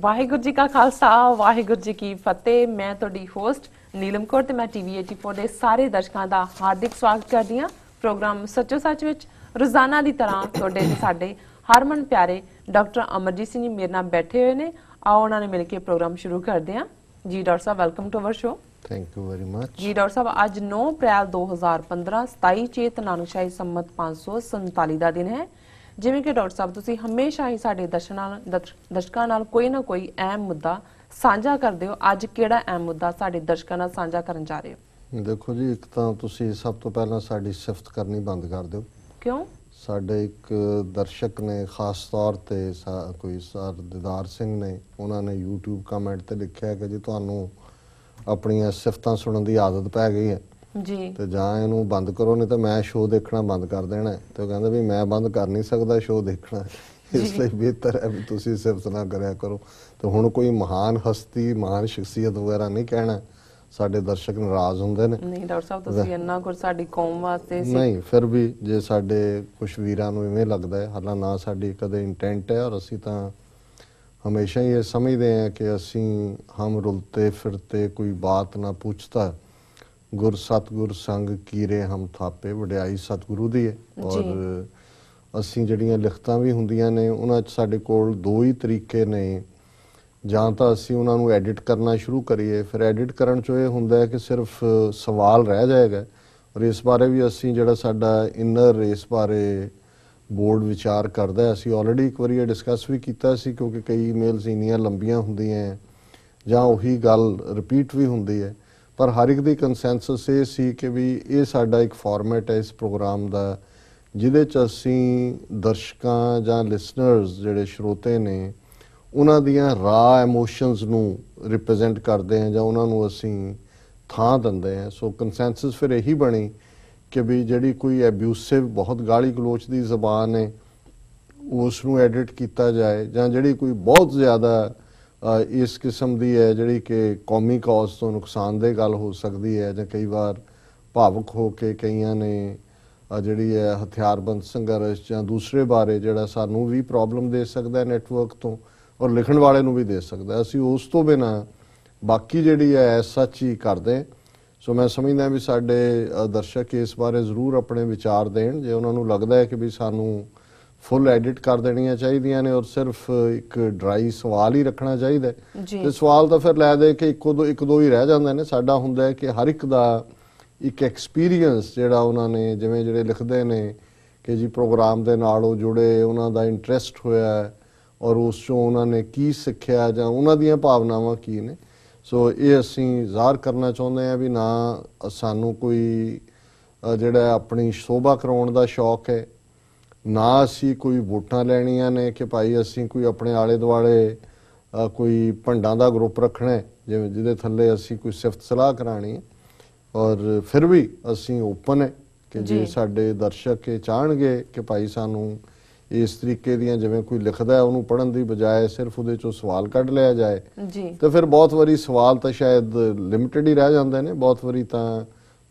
ਵਾਹਿਗੁਰੂ ਜੀ ਕਾ ਖਾਲਸਾ ਵਾਹਿਗੁਰੂ ਜੀ ਕੀ ਫਤਿਹ। ਮੈਂ ਤੁਹਾਡੀ ਹੋਸਟ ਨੀਲਮ ਕੌਰ ਤੇ ਮੈਂ ਟੀਵੀ 84 ਦੇ ਸਾਰੇ ਦਰਸ਼ਕਾਂ ਦਾ ਹਾਰਦਿਕ ਸਵਾਗਤ ਕਰਦੀ ਹਾਂ ਪ੍ਰੋਗਰਾਮ ਸੱਚੋ ਸੱਚ ਵਿੱਚ। ਰੋਜ਼ਾਨਾ ਦੀ ਤਰ੍ਹਾਂ ਤੁਹਾਡੇ ਤੇ ਸਾਡੇ ਹਰਮਨ ਪਿਆਰੇ ਡਾਕਟਰ ਅਮਰਜੀਤ ਸਿੰਘ ਜੀ ਮੇਰੇ ਨਾਲ ਬੈਠੇ ਹੋਏ ਨੇ। ਆਓ ਉਹਨਾਂ ਨੇ ਮਿਲ ਕੇ ਪ੍ਰੋਗਰਾਮ ਸ਼ੁਰੂ ਕਰਦੇ ਹਾਂ। ਜੀ ਡਾਕਟਰ ਸਾਹਿਬ, welcome to our show. Thank you very much. ਜੀ ਡਾਕਟਰ ਸਾਹਿਬ, ਅੱਜ 9 ਅਪ੍ਰੈਲ 2015 27 ਚੇਤ ਨਾਨਕਸ਼ਾਹੀ ਸੰਮਤ 547 ਦਾ ਦਿਨ ਹੈ। ਜਿਵੇਂ ਕਿ ਡਾਕਟਰ ਸਾਹਿਬ ਤੁਸੀਂ ਹਮੇਸ਼ਾ ਹੀ ਸਾਡੇ ਦਰਸ਼ਕਾਂ ਨਾਲ ਕੋਈ ਨਾ ਕੋਈ ਅਹਿਮ ਮੁੱਦਾ ਸਾਂਝਾ ਕਰਦੇ ਹੋ। ਅੱਜ ਕਿਹੜਾ ਅਹਿਮ ਮੁੱਦਾ ਸਾਡੇ ਦਰਸ਼ਕਾਂ ਨਾਲ ਸਾਂਝਾ ਕਰਨ ਜਾ ਰਹੇ ਹੋ? ਦੇਖੋ ਜੀ, ਇੱਕ ਤਾਂ ਤੁਸੀਂ ਸਭ ਤੋਂ ਪਹਿਲਾਂ ਸਾਡੀ ਸਿਫਤ ਕਰਨੀ ਬੰਦ ਕਰ ਦਿਓ। ਕਿਉਂ? ਸਾਡੇ ਇੱਕ ਦਰਸ਼ਕ ਨੇ ਖਾਸ ਤੌਰ ਤੇ ਕੋਈ ਸਰ ਦਿਦਾਰ ਸਿੰਘ ਨੇ, ਉਹਨਾਂ ਨੇ YouTube ਕਮੈਂਟ ਤੇ ਲਿਖਿਆ ਕਿ ਜੀ ਤੁਹਾਨੂੰ ਆਪਣੀਆਂ ਸਿਫਤਾਂ ਸੁਣਨ ਦੀ ਆਦਤ ਪੈ ਗਈ ਹੈ ਜੀ, ਤੇ ਜਾਂ ਇਹਨੂੰ ਬੰਦ ਕਰੋ, ਨਹੀਂ ਤਾਂ ਮੈਂ ਸ਼ੋਅ ਦੇਖਣਾ ਬੰਦ ਕਰ ਦੇਣਾ। ਤੇ ਉਹ ਕਹਿੰਦਾ ਵੀ ਮੈਂ ਬੰਦ ਕਰ ਨਹੀਂ ਸਕਦਾ, ਸ਼ੋਅ ਦੇਖਣਾ, ਇਸ ਲਈ ਬਿਹਤਰ ਹੈ ਵੀ ਤੁਸੀਂ ਸਿਫਤ ਨਾ ਕਰਿਆ ਕਰੋ। ਤੇ ਹੁਣ ਕੋਈ ਮਹਾਨ ਹਸਤੀ, ਮਹਾਨ ਸ਼ਖਸੀਅਤ ਵਗੈਰਾ ਨਹੀਂ ਕਹਿਣਾ, ਸਾਡੇ ਦਰਸ਼ਕ ਨਾਰਾਜ਼ ਹੁੰਦੇ ਨੇ। ਨਹੀਂ ਡਾਕਟਰ ਸਾਹਿਬ, ਤੁਸੀਂ ਇੰਨਾ ਕੁਝ ਸਾਡੀ ਕੌਮ ਵਾਸਤੇ ਨਹੀਂ, ਫਿਰ ਵੀ ਜੇ ਸਾਡੇ ਕੁਛ ਵੀਰਾਂ ਨੂੰ ਇਵੇਂ ਲੱਗਦਾ ਹੈ, ਹਾਲਾਂ ਨਾ ਸਾਡੀ ਕਦੇ ਇੰਟੈਂਟ ਹੈ, ਔਰ ਅਸੀਂ ਤਾਂ ਹਮੇਸ਼ਾ ਹੀ ਇਹ ਸਮਝਦੇ ਹਾਂ ਕਿ ਅਸੀਂ ਹਮ ਰੁਲਤੇ ਫਿਰਤੇ ਕੋਈ ਬਾਤ ਨਾ ਪੁੱਛਤਾ, ਗੁਰ ਸਤਿਗੁਰ ਸੰਗ ਕੀਰੇ ਹਮ ਥਾਪੇ। ਵਡਿਆਈ ਸਤਿਗੁਰੂ ਦੀ ਹੈ। ਔਰ ਅਸੀਂ ਜਿਹੜੀਆਂ ਲਿਖਤਾਂ ਵੀ ਹੁੰਦੀਆਂ ਨੇ ਉਹਨਾਂ 'ਚ ਸਾਡੇ ਕੋਲ ਦੋ ਹੀ ਤਰੀਕੇ ਨੇ। ਜਾਂ ਤਾਂ ਅਸੀਂ ਉਹਨਾਂ ਨੂੰ ਐਡਿਟ ਕਰਨਾ ਸ਼ੁਰੂ ਕਰੀਏ, ਫਿਰ ਐਡਿਟ ਕਰਨ 'ਚੋਂ ਇਹ ਹੁੰਦਾ ਹੈ ਕਿ ਸਿਰਫ ਸਵਾਲ ਰਹਿ ਜਾਏਗਾ। ਔਰ ਇਸ ਬਾਰੇ ਵੀ ਅਸੀਂ ਜਿਹੜਾ ਸਾਡਾ ਇਨਰ ਇਸ ਬਾਰੇ ਬੋਰਡ ਵਿਚਾਰ ਕਰਦਾ। ਅਸੀਂ ਆਲਰੇਡੀ ਇੱਕ ਵਾਰੀ ਇਹ ਡਿਸਕਸ ਵੀ ਕੀਤਾ ਸੀ, ਕਿਉਂਕਿ ਕਈ ਈਮੇਲਸ ਇੰਨੀਆਂ ਲੰਬੀਆਂ ਹੁੰਦੀਆਂ ਜਾਂ ਉਹੀ ਗੱਲ ਰਿਪੀਟ ਵੀ ਹੁੰਦੀ ਹੈ, ਪਰ ਹਰ ਇੱਕ ਦੀ ਕੰਸੈਂਸਸ ਇਹ ਸੀ ਕਿ ਵੀ ਇਹ ਸਾਡਾ ਇੱਕ ਫਾਰਮੈਟ ਹੈ ਇਸ ਪ੍ਰੋਗਰਾਮ ਦਾ, ਜਿਹਦੇ 'ਚ ਅਸੀਂ ਦਰਸ਼ਕਾਂ ਜਾਂ ਲਿਸਨਰਸ ਜਿਹੜੇ ਸਰੋਤੇ ਨੇ ਉਹਨਾਂ ਦੀਆਂ ਰਾ ਐਮੋਸ਼ਨਸ ਨੂੰ ਰਿਪਰੈਜ਼ੈਂਟ ਕਰਦੇ ਹਾਂ ਜਾਂ ਉਹਨਾਂ ਨੂੰ ਅਸੀਂ ਥਾਂ ਦਿੰਦੇ ਹਾਂ। ਸੋ ਕੰਸੈਂਸਸ ਫਿਰ ਇਹੀ ਬਣੀ ਕਿ ਵੀ ਜਿਹੜੀ ਕੋਈ ਐਬਿਊਸਿਵ, ਬਹੁਤ ਗਾਲੀ ਗਲੋਚ ਦੀ ਜ਼ਬਾਨ ਹੈ ਉਸ ਨੂੰ ਐਡਿਟ ਕੀਤਾ ਜਾਏ, ਜਾਂ ਜਿਹੜੀ ਕੋਈ ਬਹੁਤ ਜ਼ਿਆਦਾ ਇਸ ਕਿਸਮ ਦੀ ਹੈ ਜਿਹੜੀ ਕਿ ਕੌਮੀ ਕੌਜ਼ ਤੋਂ ਨੁਕਸਾਨਦੇਹ ਗੱਲ ਹੋ ਸਕਦੀ ਹੈ, ਜਾਂ ਕਈ ਵਾਰ ਭਾਵੁਕ ਹੋ ਕੇ ਕਈਆਂ ਨੇ ਜਿਹੜੀ ਹੈ ਹਥਿਆਰਬੰਦ ਸੰਘਰਸ਼ ਜਾਂ ਦੂਸਰੇ ਬਾਰੇ ਜਿਹੜਾ ਸਾਨੂੰ ਵੀ ਪ੍ਰੋਬਲਮ ਦੇ ਸਕਦਾ ਹੈ ਨੈਟਵਰਕ ਤੋਂ, ਔਰ ਲਿਖਣ ਵਾਲੇ ਨੂੰ ਵੀ ਦੇ ਸਕਦਾ। ਅਸੀਂ ਉਸ ਤੋਂ ਬਿਨਾਂ ਬਾਕੀ ਜਿਹੜੀ ਹੈ ਸੱਚ ਹੀ ਕਰਦੇ। ਸੋ ਮੈਂ ਸਮਝਦਾ ਵੀ ਸਾਡੇ ਦਰਸ਼ਕ ਇਸ ਬਾਰੇ ਜ਼ਰੂਰ ਆਪਣੇ ਵਿਚਾਰ ਦੇਣ। ਜੇ ਉਹਨਾਂ ਨੂੰ ਲੱਗਦਾ ਹੈ ਕਿ ਵੀ ਸਾਨੂੰ ਫੁੱਲ ਐਡਿਟ ਕਰ ਦੇਣੀਆਂ ਚਾਹੀਦੀਆਂ ਨੇ ਔਰ ਸਿਰਫ ਇੱਕ ਡਰਾਈ ਸਵਾਲ ਹੀ ਰੱਖਣਾ ਚਾਹੀਦਾ, ਤੇ ਸਵਾਲ ਤਾਂ ਫਿਰ ਲੈ ਦੇ ਕੇ ਇੱਕ ਦੋ ਹੀ ਰਹਿ ਜਾਂਦੇ ਨੇ। ਸਾਡਾ ਹੁੰਦਾ ਹੈ ਕਿ ਹਰ ਇੱਕ ਦਾ ਇੱਕ ਐਕਸਪੀਰੀਅੰਸ ਜਿਹੜਾ ਉਹਨਾਂ ਨੇ, ਜਿਵੇਂ ਜਿਹੜੇ ਲਿਖਦੇ ਨੇ ਕਿ ਜੀ ਪ੍ਰੋਗਰਾਮ ਦੇ ਨਾਲ ਉਹ ਜੁੜੇ, ਉਹਨਾਂ ਦਾ ਇੰਟਰਸਟ ਹੋਇਆ ਔਰ ਉਸ 'ਚੋਂ ਉਹਨਾਂ ਨੇ ਕੀ ਸਿੱਖਿਆ ਜਾਂ ਉਹਨਾਂ ਦੀਆਂ ਭਾਵਨਾਵਾਂ ਕੀ ਨੇ। ਸੋ ਇਹ ਅਸੀਂ ਜ਼ਾਹਰ ਕਰਨਾ ਚਾਹੁੰਦੇ ਹਾਂ ਵੀ ਨਾ ਸਾਨੂੰ ਕੋਈ ਜਿਹੜਾ ਆਪਣੀ ਸ਼ੋਭਾ ਕਰਾਉਣ ਦਾ ਸ਼ੌਕ ਹੈ, ਨਾ ਅਸੀਂ ਕੋਈ ਵੋਟਾਂ ਲੈਣੀਆਂ ਨੇ ਕਿ ਭਾਈ ਅਸੀਂ ਕੋਈ ਆਪਣੇ ਆਲੇ ਦੁਆਲੇ ਕੋਈ ਭੰਡਾਂ ਦਾ ਗਰੁੱਪ ਰੱਖਣਾ ਜਿਵੇਂ ਜਿਹਦੇ ਥੱਲੇ ਅਸੀਂ ਕੋਈ ਸਿਫਤ ਸਲਾਹ ਕਰਾਣੀ ਹੈ। ਔਰ ਫਿਰ ਵੀ ਅਸੀਂ ਓਪਨ ਹੈ ਕਿ ਜੇ ਸਾਡੇ ਦਰਸ਼ਕ ਇਹ ਚਾਹਣਗੇ ਕਿ ਭਾਈ ਸਾਨੂੰ ਇਸ ਤਰੀਕੇ ਦੀਆਂ, ਜਿਵੇਂ ਕੋਈ ਲਿਖਦਾ ਉਹਨੂੰ ਪੜ੍ਹਨ ਦੀ ਬਜਾਏ ਸਿਰਫ ਉਹਦੇ 'ਚੋਂ ਸਵਾਲ ਕੱਢ ਲਿਆ ਜਾਏ, ਤੇ ਫਿਰ ਬਹੁਤ ਵਾਰੀ ਸਵਾਲ ਤਾਂ ਸ਼ਾਇਦ ਲਿਮਿਟਡ ਹੀ ਰਹਿ ਜਾਂਦੇ ਨੇ, ਬਹੁਤ ਵਾਰੀ ਤਾਂ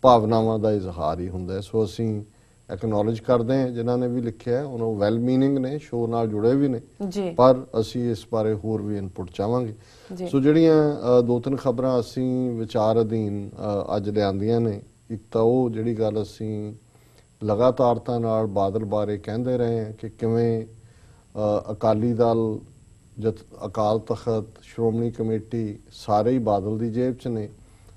ਭਾਵਨਾਵਾਂ ਦਾ ਇਜ਼ਹਾਰ ਹੀ ਹੁੰਦਾ। ਸੋ ਅਸੀਂ ਐਕਨੋਲਜ ਕਰਦੇ ਹਾਂ ਜਿਨ੍ਹਾਂ ਨੇ ਵੀ ਲਿਖਿਆ, ਉਹਨਾਂ ਵੈਲ ਮੀਨਿੰਗ ਨੇ, ਸ਼ੋਅ ਨਾਲ ਜੁੜੇ ਵੀ ਨੇ, ਪਰ ਅਸੀਂ ਇਸ ਬਾਰੇ ਹੋਰ ਵੀ ਇਨਪੁਟ ਚਾਹਾਂਗੇ। ਸੋ ਜਿਹੜੀਆਂ ਦੋ ਤਿੰਨ ਖਬਰਾਂ ਅਸੀਂ ਵਿਚਾਰ ਅਧੀਨ ਅੱਜ ਲਿਆਂਦੀਆਂ ਨੇ, ਇੱਕ ਤਾਂ ਉਹ ਜਿਹੜੀ ਗੱਲ ਅਸੀਂ ਲਗਾਤਾਰਤਾ ਨਾਲ ਬਾਦਲ ਬਾਰੇ ਕਹਿੰਦੇ ਰਹੇ ਹਾਂ ਕਿ ਕਿਵੇਂ ਅਕਾਲੀ ਦਲ, ਅਕਾਲ ਤਖਤ, ਸ਼੍ਰੋਮਣੀ ਕਮੇਟੀ ਸਾਰੇ ਹੀ ਬਾਦਲ ਦੀ ਜੇਬ 'ਚ ਨੇ,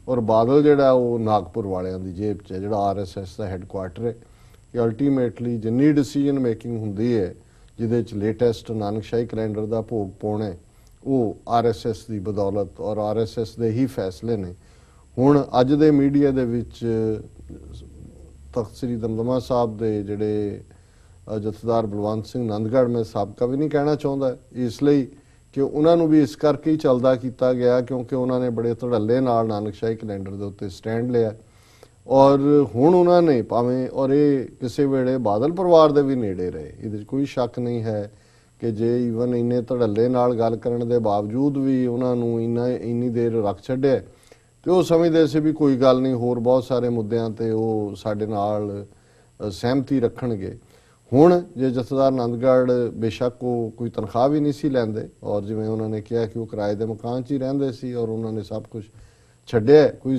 ਔਰ ਬਾਦਲ ਜਿਹੜਾ ਉਹ ਨਾਗਪੁਰ ਵਾਲਿਆਂ ਦੀ ਜੇਬ 'ਚ ਹੈ, ਜਿਹੜਾ RSS ਦਾ ਹੈੱਡਕੁਆਟਰ ਹੈ। ਕਿ ਅਲਟੀਮੇਟਲੀ ਜਿੰਨੀ ਡਿਸੀਜਨ ਮੇਕਿੰਗ ਹੁੰਦੀ ਹੈ ਜਿਹਦੇ 'ਚ ਲੇਟੈਸਟ ਨਾਨਕਸ਼ਾਹੀ ਕੈਲੰਡਰ ਦਾ ਭੋਗ ਪਾਉਣਾ ਉਹ RSS ਦੀ ਬਦੌਲਤ ਔਰ RSS ਦੇ ਹੀ ਫੈਸਲੇ ਨੇ। ਹੁਣ ਅੱਜ ਦੇ ਮੀਡੀਆ ਦੇ ਵਿੱਚ ਤਖਤ ਸ੍ਰੀ ਦਮਦਮਾ ਸਾਹਿਬ ਦੇ ਜਿਹੜੇ ਜਥੇਦਾਰ ਬਲਵੰਤ ਸਿੰਘ ਨੰਦਗੜ੍ਹ, ਮੈਂ ਸਾਬਕਾ ਵੀ ਨਹੀਂ ਕਹਿਣਾ ਚਾਹੁੰਦਾ, ਇਸ ਲਈ ਕਿ ਉਹਨਾਂ ਨੂੰ ਵੀ ਇਸ ਕਰਕੇ ਹੀ ਚੱਲਦਾ ਕੀਤਾ ਗਿਆ ਕਿਉਂਕਿ ਉਹਨਾਂ ਨੇ ਬੜੇ ਧੜੱਲੇ ਨਾਲ ਨਾਨਕਸ਼ਾਹੀ ਕੈਲੰਡਰ ਦੇ ਉੱਤੇ ਸਟੈਂਡ ਲਿਆ। ਔਰ ਹੁਣ ਉਹਨਾਂ ਨੇ ਭਾਵੇਂ, ਔਰ ਇਹ ਕਿਸੇ ਵੇਲੇ ਬਾਦਲ ਪਰਿਵਾਰ ਦੇ ਵੀ ਨੇੜੇ ਰਹੇ, ਇਹਦੇ 'ਚ ਕੋਈ ਸ਼ੱਕ ਨਹੀਂ ਹੈ ਕਿ ਜੇ ਈਵਨ ਇੰਨੇ ਧੜੱਲੇ ਨਾਲ ਗੱਲ ਕਰਨ ਦੇ ਬਾਵਜੂਦ ਵੀ ਉਹਨਾਂ ਨੂੰ ਇੰਨੀ ਦੇਰ ਰੱਖ ਛੱਡਿਆ, ਤੇ ਉਹ ਸਮਝਦੇ ਸੀ ਵੀ ਕੋਈ ਗੱਲ ਨਹੀਂ, ਹੋਰ ਬਹੁਤ ਸਾਰੇ ਮੁੱਦਿਆਂ ਤੇ ਉਹ ਸਾਡੇ ਨਾਲ ਸਹਿਮਤੀ ਰੱਖਣਗੇ। ਹੁਣ ਜੇ ਜਥੇਦਾਰ ਆਨੰਦਗੜ੍ਹ ਬੇਸ਼ੱਕ ਉਹ ਕੋਈ ਤਨਖਾਹ ਵੀ ਨਹੀਂ ਸੀ ਲੈਂਦੇ, ਔਰ ਜਿਵੇਂ ਉਹਨਾਂ ਨੇ ਕਿਹਾ ਕਿ ਉਹ ਕਿਰਾਏ ਦੇ ਮਕਾਨ 'ਚ ਹੀ ਰਹਿੰਦੇ ਸੀ ਔਰ ਉਹਨਾਂ ਨੇ ਸਭ ਕੁਝ ਛੱਡਿਆ ਕੋਈ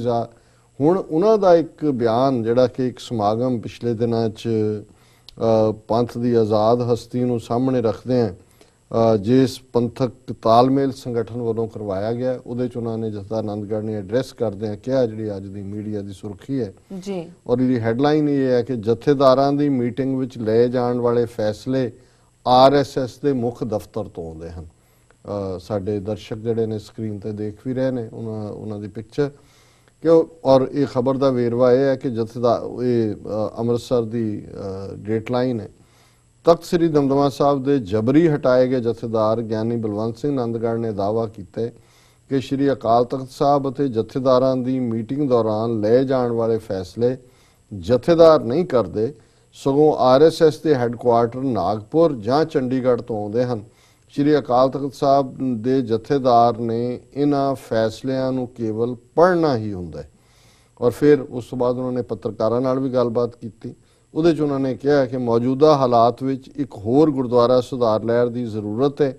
ਹੁਣ ਉਹਨਾਂ ਦਾ ਇੱਕ ਬਿਆਨ ਜਿਹੜਾ ਕਿ ਇੱਕ ਸਮਾਗਮ ਪਿਛਲੇ ਦਿਨਾਂ 'ਚ ਪੰਥ ਦੀ ਆਜ਼ਾਦ ਹਸਤੀ ਨੂੰ ਸਾਹਮਣੇ ਰੱਖਦੇ ਆ, ਜਿਸ ਪੰਥਕ ਤਾਲਮੇਲ ਸੰਗਠਨ ਵੱਲੋਂ ਕਰਵਾਇਆ ਗਿਆ, ਉਹਦੇ 'ਚ ਉਹਨਾਂ ਨੇ ਜਥੇਦਾਰ ਆਨੰਦਗੜ੍ਹ ਨੇ ਐਡਰੈਸ ਕਰਦੇ ਆ ਕਿਹਾ, ਜਿਹੜੀ ਅੱਜ ਦੀ ਮੀਡੀਆ ਦੀ ਸੁਰਖੀ ਹੈ ਜੀ, ਔਰ ਇਹਦੀ ਹੈਡਲਾਈਨ ਇਹ ਹੈ ਕਿ ਜਥੇਦਾਰਾਂ ਦੀ ਮੀਟਿੰਗ ਵਿੱਚ ਲਏ ਜਾਣ ਵਾਲੇ ਫੈਸਲੇ RSS ਦੇ ਮੁੱਖ ਦਫ਼ਤਰ ਤੋਂ ਆਉਂਦੇ ਹਨ। ਸਾਡੇ ਦਰਸ਼ਕ ਜਿਹੜੇ ਨੇ ਸਕਰੀਨ ਤੇ ਦੇਖ ਵੀ ਰਹੇ ਨੇ ਉਹਨਾਂ ਦੀ ਪਿਕਚਰ ਕਿ ਔਰ ਇਹ ਖਬਰ ਦਾ ਵੇਰਵਾ ਇਹ ਹੈ ਕਿ ਜਥੇਦਾਰ ਇਹ ਅੰਮ੍ਰਿਤਸਰ ਦੀ ਡੇਟਲਾਈਨ ਹੈ। ਤਖਤ ਸ੍ਰੀ ਦਮਦਮਾ ਸਾਹਿਬ ਦੇ ਜਬਰੀ ਹਟਾਏ ਗਏ ਜਥੇਦਾਰ ਗਿਆਨੀ ਬਲਵੰਤ ਸਿੰਘ ਆਨੰਦਗੜ੍ਹ ਨੇ ਦਾਅਵਾ ਕੀਤਾ ਕਿ ਸ੍ਰੀ ਅਕਾਲ ਤਖਤ ਸਾਹਿਬ ਅਤੇ ਜਥੇਦਾਰਾਂ ਦੀ ਮੀਟਿੰਗ ਦੌਰਾਨ ਲਏ ਜਾਣ ਵਾਲੇ ਫੈਸਲੇ ਜਥੇਦਾਰ ਨਹੀਂ ਕਰਦੇ, ਸਗੋਂ RSS ਦੇ ਹੈੱਡਕੁਆਰਟਰ ਨਾਗਪੁਰ ਜਾਂ ਚੰਡੀਗੜ੍ਹ ਤੋਂ ਆਉਂਦੇ ਹਨ। ਸ੍ਰੀ ਅਕਾਲ ਤਖਤ ਸਾਹਿਬ ਦੇ ਜਥੇਦਾਰ ਨੇ ਇਹਨਾਂ ਫੈਸਲਿਆਂ ਨੂੰ ਕੇਵਲ ਪੜ੍ਹਨਾ ਹੀ ਹੁੰਦਾ ਹੈ। ਔਰ ਫਿਰ ਉਸ ਤੋਂ ਬਾਅਦ ਉਹਨਾਂ ਨੇ ਪੱਤਰਕਾਰਾਂ ਨਾਲ ਵੀ ਗੱਲਬਾਤ ਕੀਤੀ। ਉਹਦੇ 'ਚ ਉਹਨਾਂ ਨੇ ਕਿਹਾ ਕਿ ਮੌਜੂਦਾ ਹਾਲਾਤ ਵਿੱਚ ਇੱਕ ਹੋਰ ਗੁਰਦੁਆਰਾ ਸੁਧਾਰ ਲਹਿਰ ਦੀ ਜ਼ਰੂਰਤ ਹੈ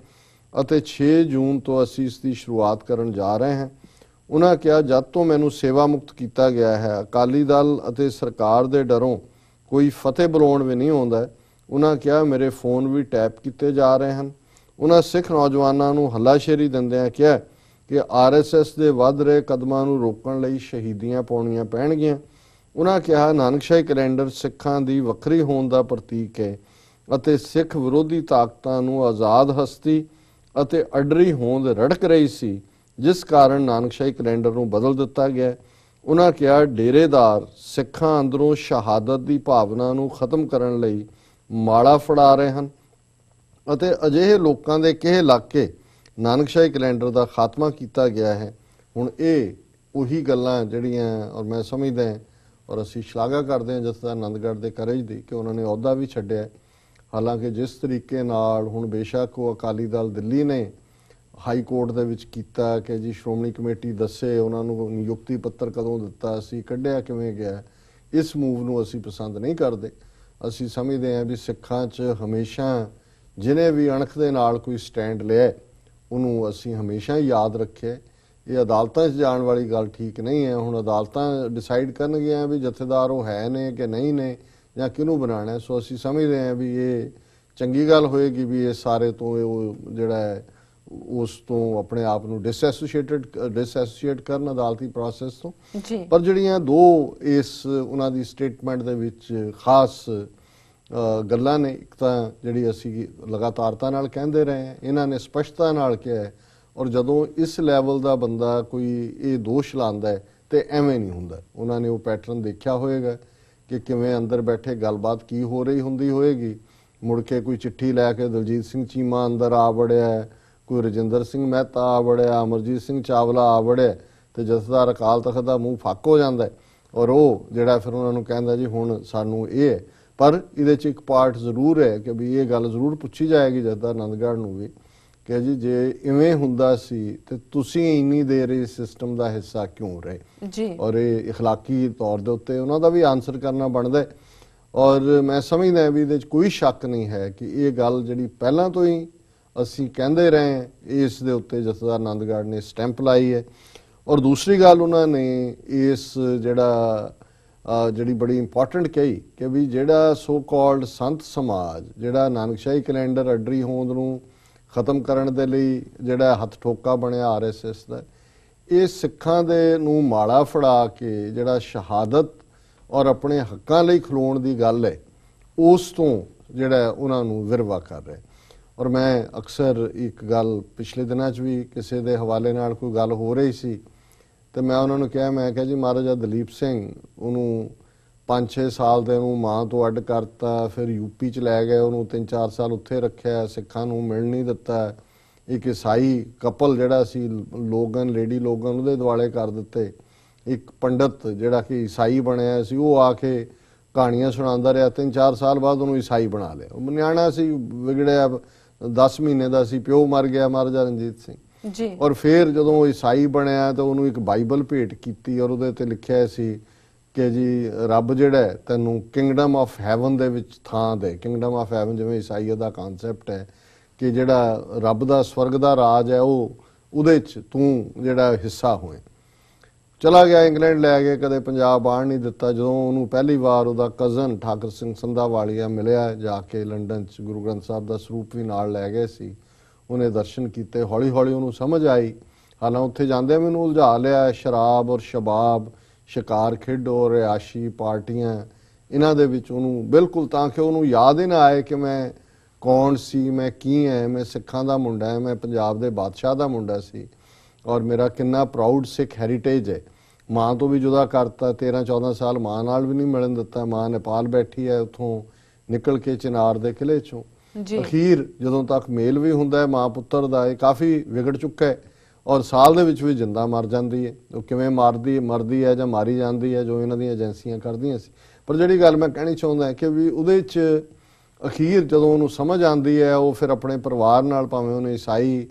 ਅਤੇ 6 ਜੂਨ ਤੋਂ ਅਸੀਂ ਇਸ ਦੀ ਸ਼ੁਰੂਆਤ ਕਰਨ ਜਾ ਰਹੇ ਹਾਂ। ਉਹਨਾਂ ਕਿਹਾ, ਜਦ ਤੋਂ ਮੈਨੂੰ ਸੇਵਾ ਮੁਕਤ ਕੀਤਾ ਗਿਆ ਹੈ, ਅਕਾਲੀ ਦਲ ਅਤੇ ਸਰਕਾਰ ਦੇ ਡਰੋਂ ਕੋਈ ਫਤਿਹ ਬੁਲਾਉਣ ਵੀ ਨਹੀਂ ਆਉਂਦਾ। ਉਹਨਾਂ ਕਿਹਾ, ਮੇਰੇ ਫੋਨ ਵੀ ਟੈਪ ਕੀਤੇ ਜਾ ਰਹੇ ਹਨ। ਉਹਨਾਂ ਸਿੱਖ ਨੌਜਵਾਨਾਂ ਨੂੰ ਹੱਲਾਸ਼ੇਰੀ ਦਿੰਦਿਆਂ ਕਿਹਾ ਕਿ RSS ਦੇ ਵੱਧ ਰਹੇ ਕਦਮਾਂ ਨੂੰ ਰੋਕਣ ਲਈ ਸ਼ਹੀਦੀਆਂ ਪਾਉਣੀਆਂ ਪੈਣਗੀਆਂ। ਉਹਨਾਂ ਕਿਹਾ, ਨਾਨਕਸ਼ਾਹੀ ਕੈਲੰਡਰ ਸਿੱਖਾਂ ਦੀ ਵੱਖਰੀ ਹੋਣ ਦਾ ਪ੍ਰਤੀਕ ਹੈ ਅਤੇ ਸਿੱਖ ਵਿਰੋਧੀ ਤਾਕਤਾਂ ਨੂੰ ਆਜ਼ਾਦ ਹਸਤੀ ਅਤੇ ਅਡਰੀ ਹੋਂਦ ਰੜਕ ਰਹੀ ਸੀ, ਜਿਸ ਕਾਰਨ ਨਾਨਕਸ਼ਾਹੀ ਕੈਲੰਡਰ ਨੂੰ ਬਦਲ ਦਿੱਤਾ ਗਿਆ। ਉਹਨਾਂ ਕਿਹਾ, ਡੇਰੇਦਾਰ ਸਿੱਖਾਂ ਅੰਦਰੋਂ ਸ਼ਹਾਦਤ ਦੀ ਭਾਵਨਾ ਨੂੰ ਖਤਮ ਕਰਨ ਲਈ ਮਾਲਾ ਫੜਾ ਰਹੇ ਹਨ ਅਤੇ ਅਜਿਹੇ ਲੋਕਾਂ ਦੇ ਕਿਹ ਇਲਾਕੇ ਨਾਨਕਸ਼ਾਹੀ ਕੈਲੰਡਰ ਦਾ ਖਾਤਮਾ ਕੀਤਾ ਗਿਆ ਹੈ। ਹੁਣ ਇਹ ਉਹੀ ਗੱਲਾਂ ਜਿਹੜੀਆਂ, ਔਰ ਮੈਂ ਸਮਝਦਾ ਔਰ ਅਸੀਂ ਸ਼ਲਾਘਾ ਕਰਦੇ ਹਾਂ ਜਥੇਦਾਰ ਆਨੰਦਗੜ੍ਹ ਦੇ ਕਰੇਜ ਦੀ ਕਿ ਉਹਨਾਂ ਨੇ ਅਹੁਦਾ ਵੀ ਛੱਡਿਆ। ਹਾਲਾਂਕਿ ਜਿਸ ਤਰੀਕੇ ਨਾਲ ਹੁਣ ਬੇਸ਼ੱਕ ਉਹ ਅਕਾਲੀ ਦਲ ਦਿੱਲੀ ਨੇ ਹਾਈ ਕੋਰਟ ਦੇ ਵਿੱਚ ਕੀਤਾ ਕਿ ਜੀ ਸ਼੍ਰੋਮਣੀ ਕਮੇਟੀ ਦੱਸੇ ਉਹਨਾਂ ਨੂੰ ਨਿਯੁਕਤੀ ਪੱਤਰ ਕਦੋਂ ਦਿੱਤਾ ਸੀ, ਕੱਢਿਆ ਕਿਵੇਂ ਗਿਆ, ਇਸ ਮੂਵ ਨੂੰ ਅਸੀਂ ਪਸੰਦ ਨਹੀਂ ਕਰਦੇ। ਅਸੀਂ ਸਮਝਦੇ ਹਾਂ ਵੀ ਸਿੱਖਾਂ 'ਚ ਹਮੇਸ਼ਾ ਜਿਹਨੇ ਵੀ ਅਣਖ ਦੇ ਨਾਲ ਕੋਈ ਸਟੈਂਡ ਲਿਆ ਉਹਨੂੰ ਅਸੀਂ ਹਮੇਸ਼ਾ ਹੀ ਯਾਦ ਰੱਖਿਆ। ਇਹ ਅਦਾਲਤਾਂ 'ਚ ਜਾਣ ਵਾਲੀ ਗੱਲ ਠੀਕ ਨਹੀਂ ਹੈ। ਹੁਣ ਅਦਾਲਤਾਂ ਡਿਸਾਈਡ ਕਰਨਗੀਆਂ ਵੀ ਜਥੇਦਾਰ ਉਹ ਹੈ ਨੇ ਕਿ ਨਹੀਂ ਨੇ ਜਾਂ ਕਿਹਨੂੰ ਬਣਾਉਣਾ। ਸੋ ਅਸੀਂ ਸਮਝਦੇ ਹਾਂ ਵੀ ਇਹ ਚੰਗੀ ਗੱਲ ਹੋਏਗੀ ਵੀ ਇਹ ਸਾਰੇ ਤੋਂ ਉਹ ਜਿਹੜਾ ਹੈ ਉਸ ਤੋਂ ਆਪਣੇ ਆਪ ਨੂੰ ਡਿਸਐਸੋਸੀਏਟ ਕਰਨ ਅਦਾਲਤੀ ਪ੍ਰੋਸੈਸ ਤੋਂ। ਪਰ ਜਿਹੜੀਆਂ ਦੋ ਇਸ ਉਹਨਾਂ ਦੀ ਸਟੇਟਮੈਂਟ ਦੇ ਵਿੱਚ ਖਾਸ ਗੱਲਾਂ ਨੇ, ਇੱਕ ਤਾਂ ਜਿਹੜੀ ਅਸੀਂ ਲਗਾਤਾਰਤਾ ਨਾਲ ਕਹਿੰਦੇ ਰਹੇ ਹਾਂ, ਇਹਨਾਂ ਨੇ ਸਪਸ਼ਟਤਾ ਨਾਲ ਕਿਹਾ ਹੈ। ਔਰ ਜਦੋਂ ਇਸ ਲੈਵਲ ਦਾ ਬੰਦਾ ਕੋਈ ਇਹ ਦੋਸ਼ ਲਾਉਂਦਾ ਹੈ ਤੇ ਐਵੇਂ ਨਹੀਂ ਹੁੰਦਾ। ਉਹਨਾਂ ਨੇ ਉਹ ਪੈਟਰਨ ਦੇਖਿਆ ਹੋਏਗਾ ਕਿ ਕਿਵੇਂ ਅੰਦਰ ਬੈਠੇ ਗੱਲਬਾਤ ਕੀ ਹੋ ਰਹੀ ਹੁੰਦੀ ਹੋਏਗੀ। ਮੁੜ ਕੇ ਕੋਈ ਚਿੱਠੀ ਲੈ ਕੇ ਦਲਜੀਤ ਸਿੰਘ ਚੀਮਾ ਅੰਦਰ ਆ ਵੜਿਆ, ਕੋਈ ਰਜਿੰਦਰ ਸਿੰਘ ਮਹਿਤਾ ਆ ਵੜਿਆ, ਅਮਰਜੀਤ ਸਿੰਘ ਚਾਵਲਾ ਆ ਵੜਿਆ ਤੇ ਜਥੇਦਾਰ ਅਕਾਲ ਤਖਤ ਦਾ ਮੂੰਹ ਫੱਕ ਹੋ ਜਾਂਦਾ ਔਰ ਉਹ ਜਿਹੜਾ ਫਿਰ ਉਹਨਾਂ ਨੂੰ ਕਹਿੰਦਾ ਜੀ ਹੁਣ ਸਾਨੂੰ ਇਹ ਹੈ। ਪਰ ਇਹਦੇ 'ਚ ਇੱਕ ਪਾਰਟ ਜ਼ਰੂਰ ਹੈ ਕਿ ਵੀ ਇਹ ਗੱਲ ਜ਼ਰੂਰ ਪੁੱਛੀ ਜਾਏਗੀ ਜਥੇਦਾਰ ਆਨੰਦਗੜ੍ਹ ਨੂੰ ਵੀ ਕਿ ਜੀ ਜੇ ਇਵੇਂ ਹੁੰਦਾ ਸੀ ਤੇ ਤੁਸੀਂ ਇੰਨੀ ਦੇਰ ਇਸ ਸਿਸਟਮ ਦਾ ਹਿੱਸਾ ਕਿਉਂ ਰਹੇ ਜੀ, ਔਰ ਇਹ ਇਖਲਾਕੀ ਤੌਰ ਦੇ ਉੱਤੇ ਉਹਨਾਂ ਦਾ ਵੀ ਆਨਸਰ ਕਰਨਾ ਬਣਦਾ। ਔਰ ਮੈਂ ਸਮਝਦਾ ਵੀ ਇਹਦੇ 'ਚ ਕੋਈ ਸ਼ੱਕ ਨਹੀਂ ਹੈ ਕਿ ਇਹ ਗੱਲ ਜਿਹੜੀ ਪਹਿਲਾਂ ਤੋਂ ਹੀ ਅਸੀਂ ਕਹਿੰਦੇ ਰਹੇ ਇਸ ਦੇ ਉੱਤੇ ਜਥੇਦਾਰ ਆਨੰਦਗੜ੍ਹ ਨੇ ਸਟੈਂਪ ਲਾਈ ਹੈ। ਔਰ ਦੂਸਰੀ ਗੱਲ ਉਹਨਾਂ ਨੇ ਇਸ ਜਿਹੜੀ ਬੜੀ ਇੰਪੋਰਟੈਂਟ ਕਹੀ ਕਿ ਵੀ ਜਿਹੜਾ ਸੋ ਕਾਲਡ ਸੰਤ ਸਮਾਜ ਜਿਹੜਾ ਨਾਨਕਸ਼ਾਹੀ ਕੈਲੰਡਰ ਅਡਰੀ ਹੋਂਦ ਨੂੰ ਖਤਮ ਕਰਨ ਦੇ ਲਈ ਜਿਹੜਾ ਹੱਥ ਠੋਕਾ ਬਣਿਆ RSS ਦਾ, ਇਹ ਸਿੱਖਾਂ ਦੇ ਨੂੰ ਮਾਲਾ ਫੜਾ ਕੇ ਜਿਹੜਾ ਸ਼ਹਾਦਤ ਔਰ ਆਪਣੇ ਹੱਕਾਂ ਲਈ ਖਲੋਣ ਦੀ ਗੱਲ ਹੈ ਉਸ ਤੋਂ ਜਿਹੜਾ ਉਹਨਾਂ ਨੂੰ ਵਿਰਵਾ ਕਰ ਰਿਹਾ। ਔਰ ਮੈਂ ਅਕਸਰ ਇੱਕ ਗੱਲ ਪਿਛਲੇ ਦਿਨਾਂ 'ਚ ਵੀ ਕਿਸੇ ਦੇ ਹਵਾਲੇ ਨਾਲ ਕੋਈ ਗੱਲ ਹੋ ਰਹੀ ਸੀ ਤੇ ਮੈਂ ਉਹਨਾਂ ਨੂੰ ਕਿਹਾ, ਮੈਂ ਕਿਹਾ ਜੀ ਮਹਾਰਾਜਾ ਦਲੀਪ ਸਿੰਘ ਉਹਨੂੰ 5-6 ਸਾਲ ਦੇ ਨੂੰ ਮਾਂ ਤੋਂ ਅੱਡ ਕਰਤਾ, ਫਿਰ UP 'ਚ ਲੈ ਗਏ ਉਹਨੂੰ, 3-4 ਸਾਲ ਉੱਥੇ ਰੱਖਿਆ, ਸਿੱਖਾਂ ਨੂੰ ਮਿਲ ਨਹੀਂ ਦਿੱਤਾ। ਇੱਕ ਈਸਾਈ ਕਪਲ ਜਿਹੜਾ ਸੀ ਲੋਗਨ ਲੇਡੀ ਲੋਗਨ ਉਹਦੇ ਦੁਆਲੇ ਕਰ ਦਿੱਤੇ। ਇੱਕ ਪੰਡਤ ਜਿਹੜਾ ਕਿ ਈਸਾਈ ਬਣਿਆ ਸੀ ਉਹ ਆ ਕੇ ਕਹਾਣੀਆਂ ਸੁਣਾਉਂਦਾ ਰਿਹਾ, 3-4 ਸਾਲ ਬਾਅਦ ਉਹਨੂੰ ਈਸਾਈ ਬਣਾ ਲਿਆ। ਉਹ ਨਿਆਣਾ ਸੀ ਵਿਗੜਿਆ, 10 ਮਹੀਨੇ ਦਾ ਸੀ, ਪਿਓ ਮਰ ਗਿਆ ਮਹਾਰਾਜਾ ਰਣਜੀਤ ਸਿੰਘ ਜੀ। ਔਰ ਫਿਰ ਜਦੋਂ ਉਹ ਈਸਾਈ ਬਣਿਆ ਤਾਂ ਉਹਨੂੰ ਇੱਕ ਬਾਈਬਲ ਭੇਟ ਕੀਤੀ ਔਰ ਉਹਦੇ ਤੇ ਲਿਖਿਆ ਸੀ ਕਿ ਜੀ ਰੱਬ ਜਿਹੜਾ ਹੈ ਤੈਨੂੰ ਕਿੰਗਡਮ ਆਫ ਹੈਵਨ ਦੇ ਵਿੱਚ ਥਾਂ ਦੇ। ਕਿੰਗਡਮ ਆਫ ਹੈਵਨ ਜਿਵੇਂ ਈਸਾਈਅਤ ਦਾ ਕਨਸੈਪਟ ਹੈ ਕਿ ਜਿਹੜਾ ਰੱਬ ਦਾ ਸਵਰਗ ਦਾ ਰਾਜ ਹੈ ਉਹ ਉਹਦੇ 'ਚ ਤੂੰ ਜਿਹੜਾ ਹਿੱਸਾ ਹੋਏ। ਚਲਾ ਗਿਆ ਇੰਗਲੈਂਡ, ਲੈ ਗਏ, ਕਦੇ ਪੰਜਾਬ ਆਉਣ ਨਹੀਂ ਦਿੱਤਾ। ਜਦੋਂ ਉਹਨੂੰ ਪਹਿਲੀ ਵਾਰ ਉਹਦਾ ਕਜ਼ਨ ਠਾਕਰ ਸਿੰਘ ਸੰਧਾਵਾਲੀਆ ਮਿਲਿਆ ਜਾ ਕੇ ਲੰਡਨ 'ਚ, ਗੁਰੂ ਗ੍ਰੰਥ ਸਾਹਿਬ ਦਾ ਸਰੂਪ ਵੀ ਨਾਲ ਲੈ ਗਏ ਸੀ, ਉਹਨੇ ਦਰਸ਼ਨ ਕੀਤੇ। ਹੌਲੀ ਹੌਲੀ ਉਹਨੂੰ ਸਮਝ ਆਈ। ਹਾਲਾਂ ਉੱਥੇ ਜਾਂਦੇ ਮੈਨੂੰ ਉਲਝਾ ਲਿਆ ਸ਼ਰਾਬ ਔਰ ਸ਼ਬਾਬ, ਸ਼ਿਕਾਰ ਖੇਡੋ, ਰਿਆਸ਼ੀ ਪਾਰਟੀਆਂ, ਇਹਨਾਂ ਦੇ ਵਿੱਚ ਉਹਨੂੰ ਬਿਲਕੁਲ, ਤਾਂ ਕਿ ਉਹਨੂੰ ਯਾਦ ਹੀ ਨਾ ਆਏ ਕਿ ਮੈਂ ਕੌਣ ਸੀ, ਮੈਂ ਕੀ ਹੈ, ਮੈਂ ਸਿੱਖਾਂ ਦਾ ਮੁੰਡਾ ਹੈ, ਮੈਂ ਪੰਜਾਬ ਦੇ ਬਾਦਸ਼ਾਹ ਦਾ ਮੁੰਡਾ ਸੀ ਔਰ ਮੇਰਾ ਕਿੰਨਾ ਪ੍ਰਾਊਡ ਸਿੱਖ ਹੈਰੀਟੇਜ ਹੈ। ਮਾਂ ਤੋਂ ਵੀ ਜੁਦਾ ਕਰਤਾ, 13-14 ਸਾਲ ਮਾਂ ਨਾਲ ਵੀ ਨਹੀਂ ਮਿਲਣ ਦਿੱਤਾ। ਮਾਂ ਨੇਪਾਲ ਬੈਠੀ ਹੈ, ਉੱਥੋਂ ਨਿਕਲ ਕੇ ਚਿਨਾਰ ਦੇ ਕਿਲੇ 'ਚੋਂ। ਅਖੀਰ ਜਦੋਂ ਤੱਕ ਮੇਲ ਵੀ ਹੁੰਦਾ ਹੈ ਮਾਂ ਪੁੱਤਰ ਦਾ, ਇਹ ਕਾਫੀ ਵਿਗੜ ਚੁੱਕਾ ਹੈ ਔਰ ਸਾਲ ਦੇ ਵਿੱਚ ਵੀ ਜਿੰਦਾ ਮਰ ਜਾਂਦੀ ਹੈ। ਉਹ ਕਿਵੇਂ ਮਰਦੀ ਹੈ ਜਾਂ ਮਾਰੀ ਜਾਂਦੀ ਹੈ, ਜੋ ਇਹਨਾਂ ਦੀਆਂ ਏਜੰਸੀਆਂ ਕਰਦੀਆਂ ਸੀ। ਪਰ ਜਿਹੜੀ ਗੱਲ ਮੈਂ ਕਹਿਣੀ ਚਾਹੁੰਦਾ ਕਿ ਵੀ ਉਹਦੇ 'ਚ ਅਖੀਰ ਜਦੋਂ ਉਹਨੂੰ ਸਮਝ ਆਉਂਦੀ ਹੈ, ਉਹ ਫਿਰ ਆਪਣੇ ਪਰਿਵਾਰ ਨਾਲ, ਭਾਵੇਂ ਉਹਨੇ ਈਸਾਈ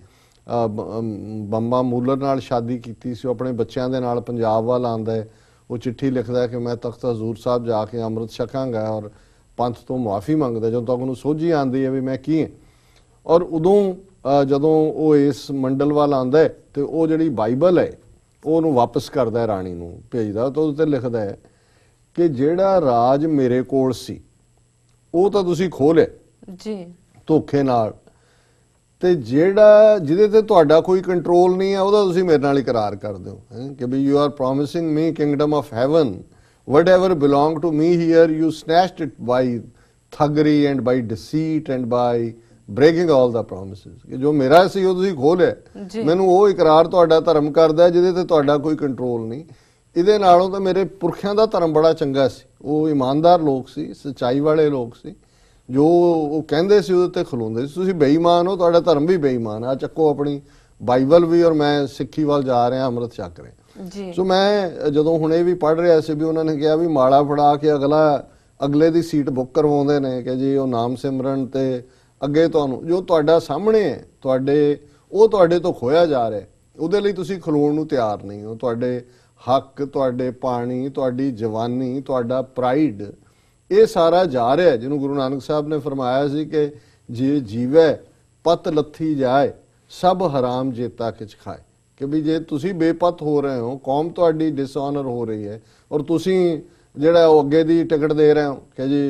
ਬੰਬਾ ਮੂਲਰ ਨਾਲ ਸ਼ਾਦੀ ਕੀਤੀ ਸੀ, ਉਹ ਆਪਣੇ ਬੱਚਿਆਂ ਦੇ ਨਾਲ ਪੰਜਾਬ ਵੱਲ ਆਉਂਦਾ ਹੈ। ਉਹ ਚਿੱਠੀ ਲਿਖਦਾ ਕਿ ਮੈਂ ਤਖਤ ਹਜ਼ੂਰ ਸਾਹਿਬ ਜਾ ਕੇ ਅੰਮ੍ਰਿਤ ਛਕਾਂਗਾ ਔਰ ਪੰਥ ਤੋਂ ਮੁਆਫੀ ਮੰਗਦਾ, ਜਦੋਂ ਤੱਕ ਉਹਨੂੰ ਸੋਝੀ ਆਉਂਦੀ ਹੈ ਵੀ ਮੈਂ ਕੀ ਹਾਂ। ਔਰ ਉਦੋਂ ਜਦੋਂ ਉਹ ਇਸ ਮੰਡਲ ਵੱਲ ਆਉਂਦਾ ਹੈ ਤੇ ਉਹ ਜਿਹੜੀ ਬਾਈਬਲ ਹੈ ਉਹ ਉਹਨੂੰ ਵਾਪਸ ਕਰਦਾ ਹੈ, ਰਾਣੀ ਨੂੰ ਭੇਜਦਾ। ਤਾਂ ਉਹਦੇ 'ਤੇ ਲਿਖਦਾ ਹੈ ਕਿ ਜਿਹੜਾ ਰਾਜ ਮੇਰੇ ਕੋਲ ਸੀ ਉਹ ਤਾਂ ਤੁਸੀਂ ਖੋਹ ਲਿਆ ਜੀ ਧੋਖੇ ਨਾਲ, ਤੇ ਜਿਹੜਾ ਜਿਹਦੇ ਤੇ ਤੁਹਾਡਾ ਕੋਈ ਕੰਟਰੋਲ ਨਹੀਂ ਹੈ ਉਹਦਾ ਤੁਸੀਂ ਮੇਰੇ ਨਾਲ ਇਕਰਾਰ ਕਰਦੇ ਹੋ ਕਿ ਵੀ you are promising me kingdom of heaven, whatever belonged to me here you snatched it by thuggery and by deceit and by breaking all the promises। ਕਿ ਜੋ ਮੇਰਾ ਸੀ ਉਹ ਤੁਸੀਂ ਖੋਹ ਲਿਆ। ਮੈਨੂੰ ਉਹ ਇਕਰਾਰ ਤੁਹਾਡਾ ਧਰਮ ਕਰਦਾ ਜਿਹਦੇ ਤੇ ਤੁਹਾਡਾ ਕੋਈ ਕੰਟਰੋਲ ਨਹੀਂ। ਇਹਦੇ ਨਾਲੋਂ ਤਾਂ ਮੇਰੇ ਪੁਰਖਿਆਂ ਦਾ ਧਰਮ ਬੜਾ ਚੰਗਾ ਸੀ, ਉਹ ਇਮਾਨਦਾਰ ਲੋਕ ਸੀ, ਸੱਚਾਈ ਵਾਲੇ ਲੋਕ ਸੀ, ਜੋ ਉਹ ਕਹਿੰਦੇ ਸੀ ਉਹਦੇ ਤੇ ਖਲੋਂਦੇ ਸੀ। ਤੁਸੀਂ ਬੇਈਮਾਨ ਹੋ, ਤੁਹਾਡਾ ਧਰਮ ਵੀ ਬੇਈਮਾਨ ਆ। ਚੱਕੋ ਆਪਣੀ ਬਾਈਬਲ ਵੀ ਔਰ ਮੈਂ ਸਿੱਖੀ ਵੱਲ ਜਾ ਰਿਹਾ, ਅੰਮ੍ਰਿਤ ਛਕ ਰਿਹਾ। ਸੋ ਮੈਂ ਜਦੋਂ ਹੁਣ ਇਹ ਵੀ ਪੜ੍ਹ ਰਿਹਾ ਸੀ ਵੀ ਉਹਨਾਂ ਨੇ ਕਿਹਾ ਵੀ ਮਾਲਾ ਫੜਾ ਕੇ ਅਗਲੇ ਦੀ ਸੀਟ ਬੁੱਕ ਕਰਵਾਉਂਦੇ ਨੇ ਕਿ ਜੀ ਉਹ ਨਾਮ ਸਿਮਰਨ ਤੇ ਅੱਗੇ ਤੁਹਾਨੂੰ ਜੋ ਤੁਹਾਡਾ ਸਾਹਮਣੇ ਹੈ ਤੁਹਾਡੇ ਤੋਂ ਖੋਇਆ ਜਾ ਰਿਹਾ, ਉਹਦੇ ਲਈ ਤੁਸੀਂ ਖਲੋਣ ਨੂੰ ਤਿਆਰ ਨਹੀਂ ਹੋ। ਤੁਹਾਡੇ ਹੱਕ, ਤੁਹਾਡੇ ਪਾਣੀ, ਤੁਹਾਡੀ ਜਵਾਨੀ, ਤੁਹਾਡਾ ਪ੍ਰਾਈਡ, ਇਹ ਸਾਰਾ ਜਾ ਰਿਹਾ, ਜਿਹਨੂੰ ਗੁਰੂ ਨਾਨਕ ਸਾਹਿਬ ਨੇ ਫਰਮਾਇਆ ਸੀ ਕਿ ਜੇ ਜੀਵੈ ਪਤ ਲੱਥੀ ਜਾਏ ਸਭ ਹਰਾਮ ਜੇਤਾ ਕਿਛ ਖਾਏ। ਕਿ ਵੀ ਜੇ ਤੁਸੀਂ ਬੇਪਤ ਹੋ ਰਹੇ ਹੋ, ਕੌਮ ਤੁਹਾਡੀ ਡਿਸਆਨਰ ਹੋ ਰਹੀ ਹੈ ਔਰ ਤੁਸੀਂ ਜਿਹੜਾ ਉਹ ਅੱਗੇ ਦੀ ਟਿਕਟ ਦੇ ਰਹੇ ਹੋ ਕਿ ਜੀ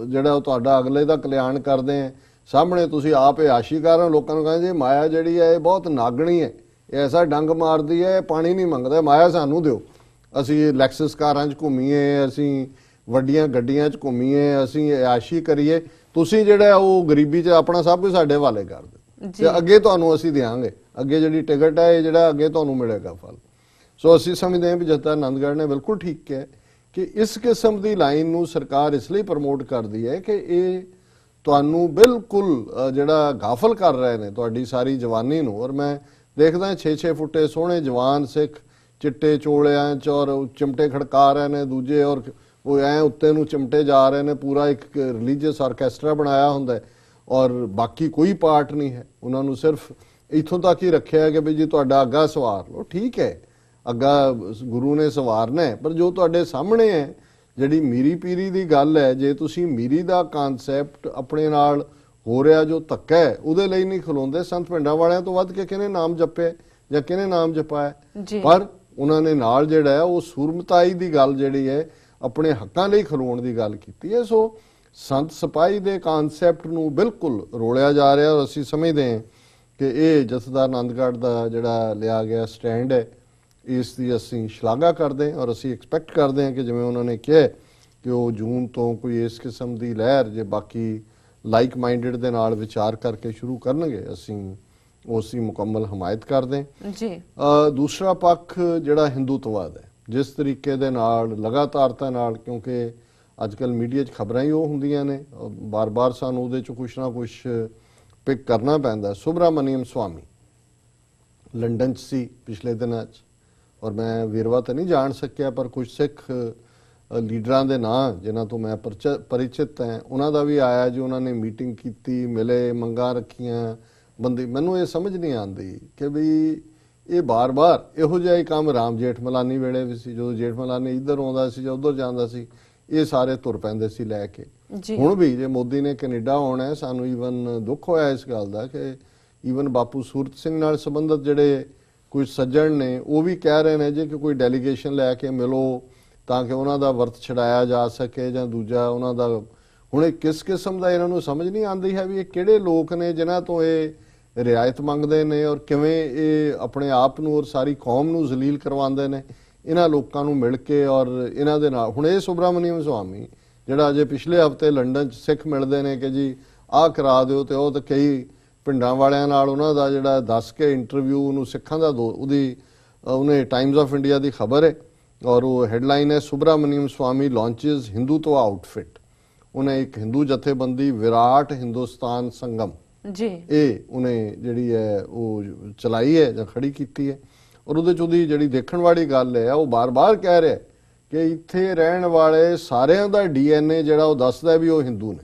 ਜਿਹੜਾ ਉਹ ਤੁਹਾਡਾ ਅਗਲੇ ਦਾ ਕਲਿਆਣ ਕਰਦੇ ਹੈ, ਸਾਹਮਣੇ ਤੁਸੀਂ ਆਪ ਆਸ਼ੀ ਕਰ ਰਹੇ ਹੋ। ਲੋਕਾਂ ਨੂੰ ਕਹਿੰਦੇ ਜੀ ਮਾਇਆ ਜਿਹੜੀ ਹੈ ਇਹ ਬਹੁਤ ਨਾਗਣੀ ਹੈ, ਇਹ ਐਸਾ ਡੰਗ ਮਾਰਦੀ ਹੈ, ਇਹ ਪਾਣੀ ਨਹੀਂ ਮੰਗਦਾ, ਮਾਇਆ ਸਾਨੂੰ ਦਿਓ। ਅਸੀਂ ਲੈਕਸਸ ਕਾਰਾਂ 'ਚ ਘੁੰਮੀਏ, ਅਸੀਂ ਵੱਡੀਆਂ ਗੱਡੀਆਂ 'ਚ ਘੁੰਮੀਏ, ਅਸੀਂ ਆਸ਼ੀ ਕਰੀਏ, ਤੁਸੀਂ ਜਿਹੜਾ ਉਹ ਗਰੀਬੀ 'ਚ ਆਪਣਾ ਸਭ ਕੁਝ ਸਾਡੇ ਹਵਾਲੇ ਕਰ ਦਿਓ ਤੇ ਅੱਗੇ ਤੁਹਾਨੂੰ ਅਸੀਂ ਦਿਆਂਗੇ, ਅੱਗੇ ਜਿਹੜੀ ਟਿਕਟ ਹੈ ਇਹ ਜਿਹੜਾ ਅੱਗੇ ਤੁਹਾਨੂੰ ਮਿਲੇਗਾ ਫਲ। ਸੋ ਅਸੀਂ ਸਮਝਦੇ ਹਾਂ ਵੀ ਜਥਾ ਆਨੰਦਗੜ੍ਹ ਨੇ ਬਿਲਕੁਲ ਠੀਕ ਕਿਹਾ ਕਿ ਇਸ ਕਿਸਮ ਦੀ ਲਾਈਨ ਨੂੰ ਸਰਕਾਰ ਇਸ ਲਈ ਪ੍ਰਮੋਟ ਕਰਦੀ ਹੈ ਕਿ ਇਹ ਤੁਹਾਨੂੰ ਬਿਲਕੁਲ ਜਿਹੜਾ ਗਾਫਲ ਕਰ ਰਹੇ ਨੇ ਤੁਹਾਡੀ ਸਾਰੀ ਜਵਾਨੀ ਨੂੰ। ਔਰ ਮੈਂ ਦੇਖਦਾ 6-6 ਫੁੱਟੇ ਸੋਹਣੇ ਜਵਾਨ ਸਿੱਖ ਚਿੱਟੇ ਚੋਲਿਆਂ 'ਚ ਔਰ ਚਿਮਟੇ ਖੜਕਾ ਰਹੇ ਨੇ ਦੂਜੇ, ਔਰ ਉਹ ਐ ਉੱਤੇ ਨੂੰ ਚਿਮਟੇ ਜਾ ਰਹੇ ਨੇ, ਪੂਰਾ ਇੱਕ ਰਿਲੀਜੀਅਸ ਆਰਕੈਸਟਰਾ ਬਣਾਇਆ ਹੁੰਦਾ ਔਰ ਬਾਕੀ ਕੋਈ ਪਾਰਟ ਨਹੀਂ ਹੈ। ਉਹਨਾਂ ਨੂੰ ਸਿਰਫ ਇੱਥੋਂ ਤੱਕ ਹੀ ਰੱਖਿਆ ਕਿ ਵੀ ਜੀ ਤੁਹਾਡਾ ਅੱਗਾ ਸਵਾਰ ਲਓ, ਠੀਕ ਹੈ, ਅੱਗਾ ਗੁਰੂ ਨੇ ਸਵਾਰਨਾ ਹੈ, ਪਰ ਜੋ ਤੁਹਾਡੇ ਸਾਹਮਣੇ ਹੈ ਜਿਹੜੀ ਮੀਰੀ ਪੀਰੀ ਦੀ ਗੱਲ ਹੈ, ਜੇ ਤੁਸੀਂ ਮੀਰੀ ਦਾ ਕਨਸੈਪਟ ਆਪਣੇ ਨਾਲ ਹੋ ਰਿਹਾ ਜੋ ਧੱਕਾ ਹੈ ਉਹਦੇ ਲਈ ਨਹੀਂ ਖਲੋਂਦੇ। ਸੰਤ ਪਿੰਡਾਂ ਵਾਲਿਆਂ ਤੋਂ ਵੱਧ ਕੇ ਕਿਹਨੇ ਨਾਮ ਜਪਿਆ ਜਾਂ ਕਿਹਨੇ ਨਾਮ ਜਪਾਇਆ, ਪਰ ਉਹਨਾਂ ਨੇ ਨਾਲ ਜਿਹੜਾ ਹੈ ਉਹ ਸੂਰਮਤਾਈ ਦੀ ਗੱਲ ਜਿਹੜੀ ਹੈ ਆਪਣੇ ਹੱਕਾਂ ਲਈ ਖਲੋਣ ਦੀ ਗੱਲ ਕੀਤੀ ਹੈ। ਸੋ ਸੰਤ ਸਿਪਾਹੀ ਦੇ ਕਨਸੈਪਟ ਨੂੰ ਬਿਲਕੁਲ ਰੋਲਿਆ ਜਾ ਰਿਹਾ ਔਰ ਅਸੀਂ ਸਮਝਦੇ ਹਾਂ ਕਿ ਇਹ ਜਥੇਦਾਰ ਆਨੰਦਗੜ੍ਹ ਦਾ ਜਿਹੜਾ ਲਿਆ ਗਿਆ ਸਟੈਂਡ ਹੈ ਇਸ ਦੀ ਅਸੀਂ ਸ਼ਲਾਘਾ ਕਰਦੇ ਹਾਂ ਔਰ ਅਸੀਂ ਐਕਸਪੈਕਟ ਕਰਦੇ ਹਾਂ ਕਿ ਜਿਵੇਂ ਉਹਨਾਂ ਨੇ ਕਿਹਾ ਕਿ ਉਹ ਜੂਨ ਤੋਂ ਕੋਈ ਇਸ ਕਿਸਮ ਦੀ ਲਹਿਰ ਜੇ ਬਾਕੀ ਲਾਈਕ ਮਾਈਂਡਡ ਦੇ ਨਾਲ ਵਿਚਾਰ ਕਰਕੇ ਸ਼ੁਰੂ ਕਰਨਗੇ, ਅਸੀਂ ਉਸ ਦੀ ਮੁਕੰਮਲ ਹਮਾਇਤ ਕਰਦੇ ਹਾਂ ਜੀ। ਦੂਸਰਾ ਪੱਖ ਜਿਹੜਾ ਹਿੰਦੂਤਵਾਦ ਹੈ, ਜਿਸ ਤਰੀਕੇ ਦੇ ਨਾਲ ਲਗਾਤਾਰਤਾ ਨਾਲ, ਕਿਉਂਕਿ ਅੱਜ ਕੱਲ੍ਹ ਮੀਡੀਆ 'ਚ ਖਬਰਾਂ ਹੀ ਉਹ ਹੁੰਦੀਆਂ ਨੇ, ਬਾਰ-ਬਾਰ ਸਾਨੂੰ ਉਹਦੇ 'ਚ ਕੁਛ ਨਾ ਕੁਛ ਪਿਕ ਕਰਨਾ ਪੈਂਦਾ। ਸੁਬਰਾਮਨੀਅਮ ਸਵਾਮੀ ਲੰਡਨ 'ਚ ਸੀ ਪਿਛਲੇ ਦਿਨਾਂ 'ਚ ਔਰ ਮੈਂ ਵੇਰਵਾ ਤਾਂ ਨਹੀਂ ਜਾਣ ਸਕਿਆ, ਪਰ ਕੁਝ ਸਿੱਖ ਲੀਡਰਾਂ ਦੇ ਨਾਂ ਜਿਨ੍ਹਾਂ ਤੋਂ ਮੈਂ ਪਰਿਚਿਤ ਹਾਂ ਉਹਨਾਂ ਦਾ ਵੀ ਆਇਆ ਜੀ, ਉਹਨਾਂ ਨੇ ਮੀਟਿੰਗ ਕੀਤੀ, ਮਿਲੇ, ਮੰਗਾਂ ਰੱਖੀਆਂ ਬੰਦੀ। ਮੈਨੂੰ ਇਹ ਸਮਝ ਨਹੀਂ ਆਉਂਦੀ ਕਿ ਵੀ ਇਹ ਬਾਰ-ਬਾਰ ਇਹੋ ਜਿਹਾ ਹੀ ਕੰਮ ਰਾਮ ਜੇਠ ਮਲਾਨੀ ਵੇਲੇ ਵੀ ਸੀ, ਜਦੋਂ ਜੇਠ ਮਲਾਨੀ ਇੱਧਰ ਆਉਂਦਾ ਸੀ ਜਾਂ ਉੱਧਰ ਜਾਂਦਾ ਸੀ ਇਹ ਸਾਰੇ ਤੁਰ ਪੈਂਦੇ ਸੀ ਲੈ ਕੇ। ਹੁਣ ਵੀ ਜੇ ਮੋਦੀ ਨੇ ਕੈਨੇਡਾ ਆਉਣਾ ਹੈ, ਸਾਨੂੰ ਈਵਨ ਦੁੱਖ ਹੋਇਆ ਇਸ ਗੱਲ ਦਾ ਕਿ ਈਵਨ ਬਾਪੂ ਸੂਰਤ ਸਿੰਘ ਨਾਲ ਸੰਬੰਧਿਤ ਜਿਹੜੇ ਕੁਝ ਸੱਜਣ ਨੇ ਉਹ ਵੀ ਕਹਿ ਰਹੇ ਨੇ ਜੇ ਕਿ ਕੋਈ ਡੈਲੀਗੇਸ਼ਨ ਲੈ ਕੇ ਮਿਲੋ ਤਾਂ ਕਿ ਉਹਨਾਂ ਦਾ ਵਰਤ ਛਡਾਇਆ ਜਾ ਸਕੇ ਜਾਂ ਦੂਜਾ ਉਹਨਾਂ ਦਾ। ਹੁਣ ਇਹ ਕਿਸ ਕਿਸਮ ਦਾ ਇਹਨਾਂ ਨੂੰ ਸਮਝ ਨਹੀਂ ਆਉਂਦੀ ਹੈ ਵੀ ਇਹ ਕਿਹੜੇ ਲੋਕ ਨੇ ਜਿਨ੍ਹਾਂ ਤੋਂ ਇਹ ਰਿਆਇਤ ਮੰਗਦੇ ਨੇ ਔਰ ਕਿਵੇਂ ਇਹ ਆਪਣੇ ਆਪ ਨੂੰ ਔਰ ਸਾਰੀ ਕੌਮ ਨੂੰ ਜ਼ਲੀਲ ਕਰਵਾਉਂਦੇ ਨੇ ਇਹਨਾਂ ਲੋਕਾਂ ਨੂੰ ਮਿਲ ਕੇ ਔਰ ਇਹਨਾਂ ਦੇ ਨਾਲ। ਹੁਣ ਇਹ ਸੁਬਰਾਮਨੀਅਮ ਸਵਾਮੀ ਜਿਹੜਾ ਅਜੇ ਪਿਛਲੇ ਹਫਤੇ ਲੰਡਨ 'ਚ ਸਿੱਖ ਮਿਲਦੇ ਨੇ ਕਿ ਜੀ ਆਹ ਕਰਾ ਦਿਓ, ਤੇ ਉਹ ਤਾਂ ਕਈ ਪਿੰਡਾਂ ਵਾਲਿਆਂ ਨਾਲ ਉਹਨਾਂ ਦਾ ਜਿਹੜਾ ਦੱਸ ਕੇ ਇੰਟਰਵਿਊ ਨੂੰ ਸਿੱਖਾਂ ਦਾ ਉਹਨੇ ਟਾਈਮਜ਼ ਆਫ ਇੰਡੀਆ ਦੀ ਖਬਰ ਹੈ ਔਰ ਉਹ ਹੈਡਲਾਈਨ ਹੈ ਸੁਬਰਾਮਨੀਅਮ ਸਵਾਮੀ ਲਾਂਚਿਸ ਹਿੰਦੂਤਵਾ ਆਊਟਫਿਟ। ਉਹਨੇ ਇੱਕ ਹਿੰਦੂ ਜਥੇਬੰਦੀ ਵਿਰਾਟ ਹਿੰਦੁਸਤਾਨ ਸੰਗਮ ਜੀ ਇਹ ਉਹਨੇ ਜਿਹੜੀ ਹੈ ਉਹ ਚਲਾਈ ਹੈ ਜਾਂ ਖੜੀ ਕੀਤੀ ਹੈ। ਔਰ ਉਹਦੇ 'ਚ ਉਹਦੀ ਜਿਹੜੀ ਦੇਖਣ ਵਾਲੀ ਗੱਲ ਹੈ ਉਹ ਬਾਰ-ਬਾਰ ਕਹਿ ਰਿਹਾ ਕਿ ਇੱਥੇ ਰਹਿਣ ਵਾਲੇ ਸਾਰਿਆਂ ਦਾ DNA ਜਿਹੜਾ ਉਹ ਦੱਸਦਾ ਵੀ ਉਹ ਹਿੰਦੂ ਨੇ।